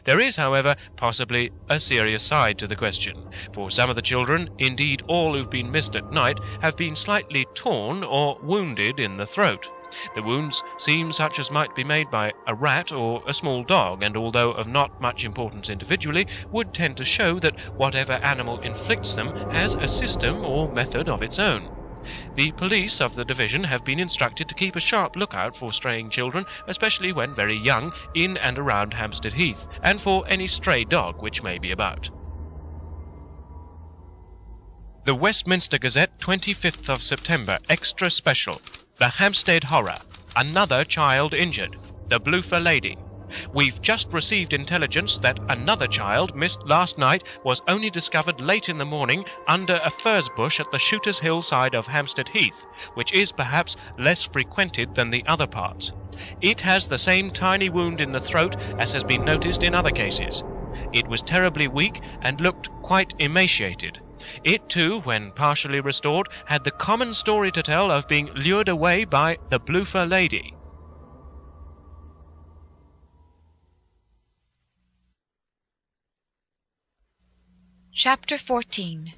There is, however, possibly a serious side to the question, for some of the children, indeed all who've been missed at night, have been slightly torn or wounded in the throat. The wounds seem such as might be made by a rat or a small dog, and although of not much importance individually, would tend to show that whatever animal inflicts them has a system or method of its own. The police of the division have been instructed to keep a sharp lookout for straying children, especially when very young, in and around Hampstead Heath, and for any stray dog which may be about. The Westminster Gazette, 25th of September, extra special. The Hampstead Horror. Another child injured. The Bloofer Lady. We've just received intelligence that another child missed last night was only discovered late in the morning under a furze bush at the Shooter's Hill side of Hampstead Heath, which is perhaps less frequented than the other parts. It has the same tiny wound in the throat as has been noticed in other cases. It was terribly weak and looked quite emaciated. It, too, when partially restored, had the common story to tell of being lured away by the Bloofer Lady. Chapter 14.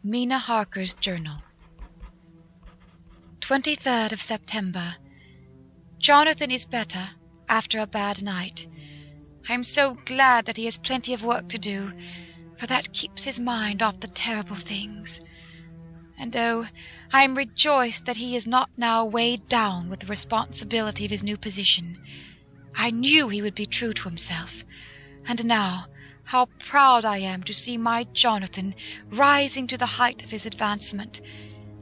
Mina Harker's Journal. 23rd of September. Jonathan is better, after a bad night. I am so glad that he has plenty of work to do, for that keeps his mind off the terrible things. And oh, I am rejoiced that he is not now weighed down with the responsibility of his new position. I knew he would be true to himself, and now how proud I am to see my Jonathan rising to the height of his advancement,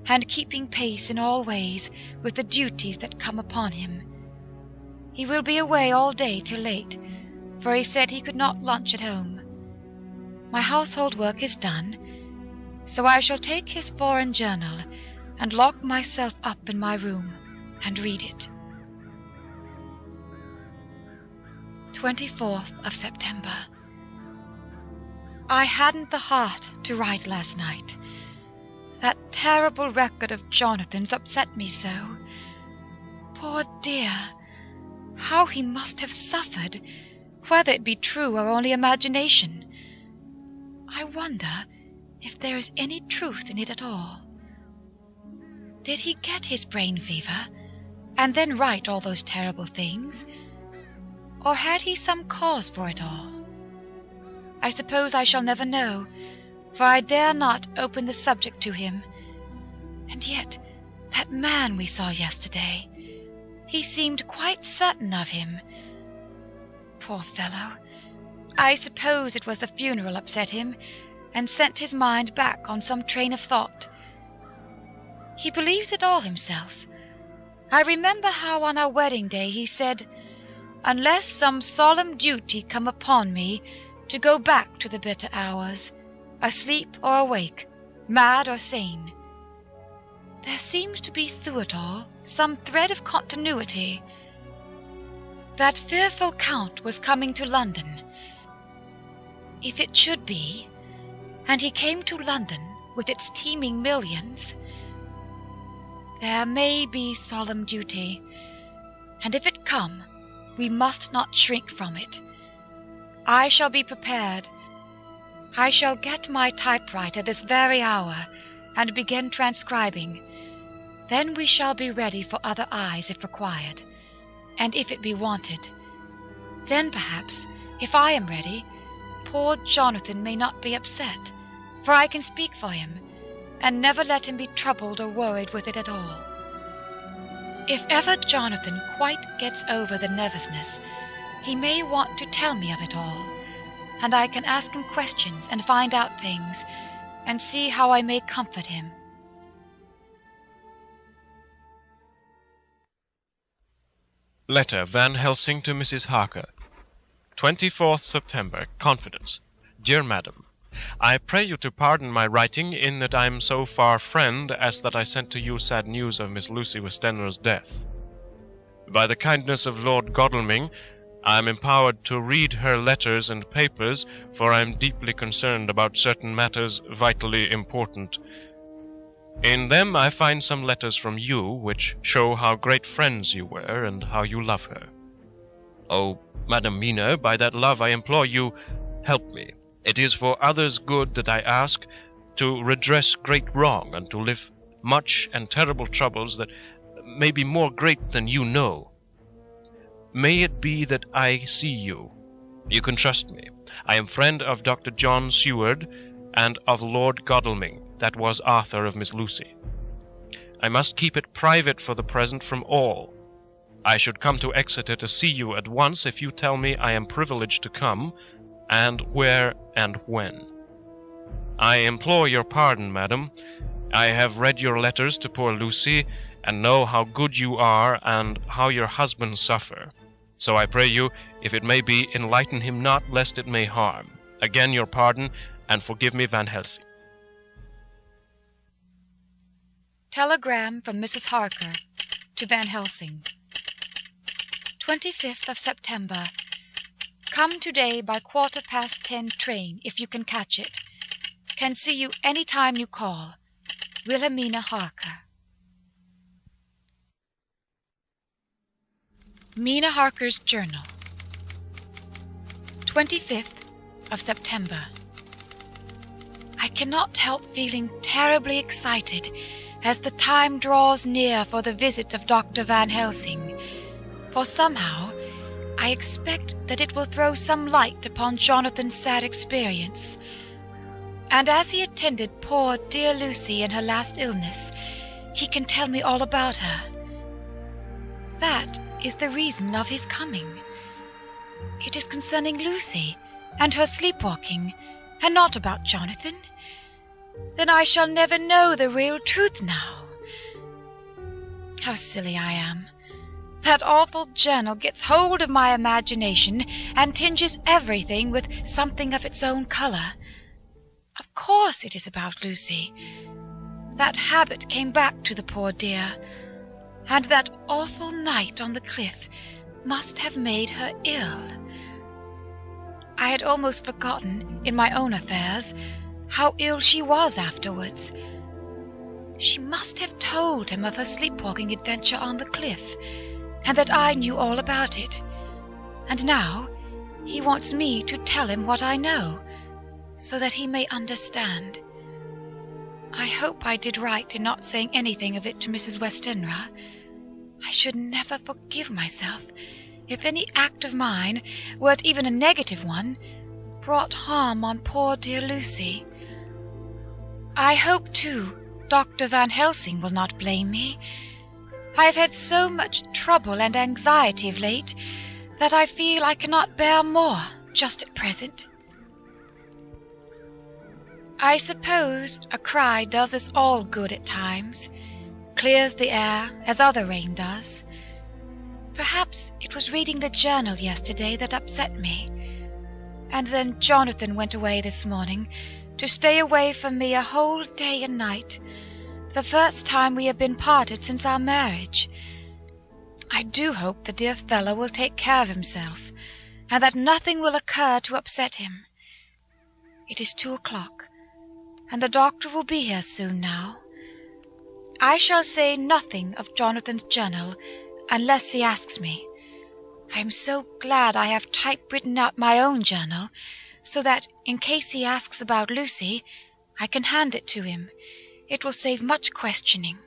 and keeping pace in all ways with the duties that come upon him. He will be away all day till late, for he said he could not lunch at home. My household work is done, so I shall take his foreign journal and lock myself up in my room and read it. 24th of September. I hadn't the heart to write last night. That terrible record of Jonathan's upset me so. Poor dear, how he must have suffered, whether it be true or only imagination. I wonder if there is any truth in it at all. Did he get his brain fever, and then write all those terrible things? Or had he some cause for it all? I suppose I shall never know, for I dare not open the subject to him. And yet, that man we saw yesterday, he seemed quite certain of him. Poor fellow! I suppose it was the funeral upset him, and sent his mind back on some train of thought. He believes it all himself. I remember how on our wedding day he said, "Unless some solemn duty come upon me to go back to the better hours, asleep or awake, mad or sane." There seems to be through it all some thread of continuity. That fearful Count was coming to London. If it should be, and he came to London with its teeming millions, there may be solemn duty, and if it come, we must not shrink from it. I shall be prepared. I shall get my typewriter this very hour, and begin transcribing. Then we shall be ready for other eyes if required, and if it be wanted. Then perhaps, if I am ready, poor Jonathan may not be upset, for I can speak for him, and never let him be troubled or worried with it at all. If ever Jonathan quite gets over the nervousness, he may want to tell me of it all, and I can ask him questions and find out things, and see how I may comfort him. Letter Van Helsing to Mrs. Harker. 24th September. Confidence. Dear Madam, I pray you to pardon my writing in that I am so far friend as that I sent to you sad news of Miss Lucy Westenra's death. By the kindness of Lord Godalming, I am empowered to read her letters and papers, for I am deeply concerned about certain matters vitally important. In them I find some letters from you, which show how great friends you were, and how you love her. Oh, Madam Mina, by that love I implore you, help me. It is for others' good that I ask, to redress great wrong, and to lift much and terrible troubles that may be more great than you know. May it be that I see you. You can trust me. I am friend of Dr. John Seward, and of Lord Godalming, that was Arthur of Miss Lucy. I must keep it private for the present from all. I should come to Exeter to see you at once if you tell me I am privileged to come, and where and when. I implore your pardon, madam. I have read your letters to poor Lucy, and know how good you are, and how your husband suffer. So I pray you, if it may be, enlighten him not, lest it may harm. Again your pardon, and forgive me Van Helsing. Telegram from Mrs. Harker to Van Helsing. 25th of September. Come today by 10:15 train, if you can catch it. Can see you any time you call. Wilhelmina Harker. Mina Harker's Journal. 25th of September. I cannot help feeling terribly excited as the time draws near for the visit of Dr. Van Helsing, for somehow I expect that it will throw some light upon Jonathan's sad experience, and as he attended poor dear Lucy in her last illness, he can tell me all about her. That is the reason of his coming. It is concerning Lucy and her sleepwalking, and not about Jonathan. Then I shall never know the real truth now. How silly I am. That awful journal gets hold of my imagination and tinges everything with something of its own color. Of course it is about Lucy. That habit came back to the poor dear, and that awful night on the cliff must have made her ill. I had almost forgotten, in my own affairs, how ill she was afterwards. She must have told him of her sleepwalking adventure on the cliff, and that I knew all about it. And now he wants me to tell him what I know, so that he may understand. I hope I did right in not saying anything of it to Mrs. Westenra. I should never forgive myself if any act of mine, were it even a negative one, brought harm on poor dear Lucy. I hope, too, Dr. Van Helsing will not blame me. I have had so much trouble and anxiety of late that I feel I cannot bear more just at present. I suppose a cry does us all good at times, clears the air as other rain does. Perhaps it was reading the journal yesterday that upset me, and then Jonathan went away this morning to stay away from me a whole day and night, the first time we have been parted since our marriage. I do hope the dear fellow will take care of himself, and that nothing will occur to upset him. It is 2:00, and the doctor will be here soon now. I shall say nothing of Jonathan's journal, unless he asks me. I am so glad I have typewritten out my own journal, so that, in case he asks about Lucy, I can hand it to him. It will save much questioning.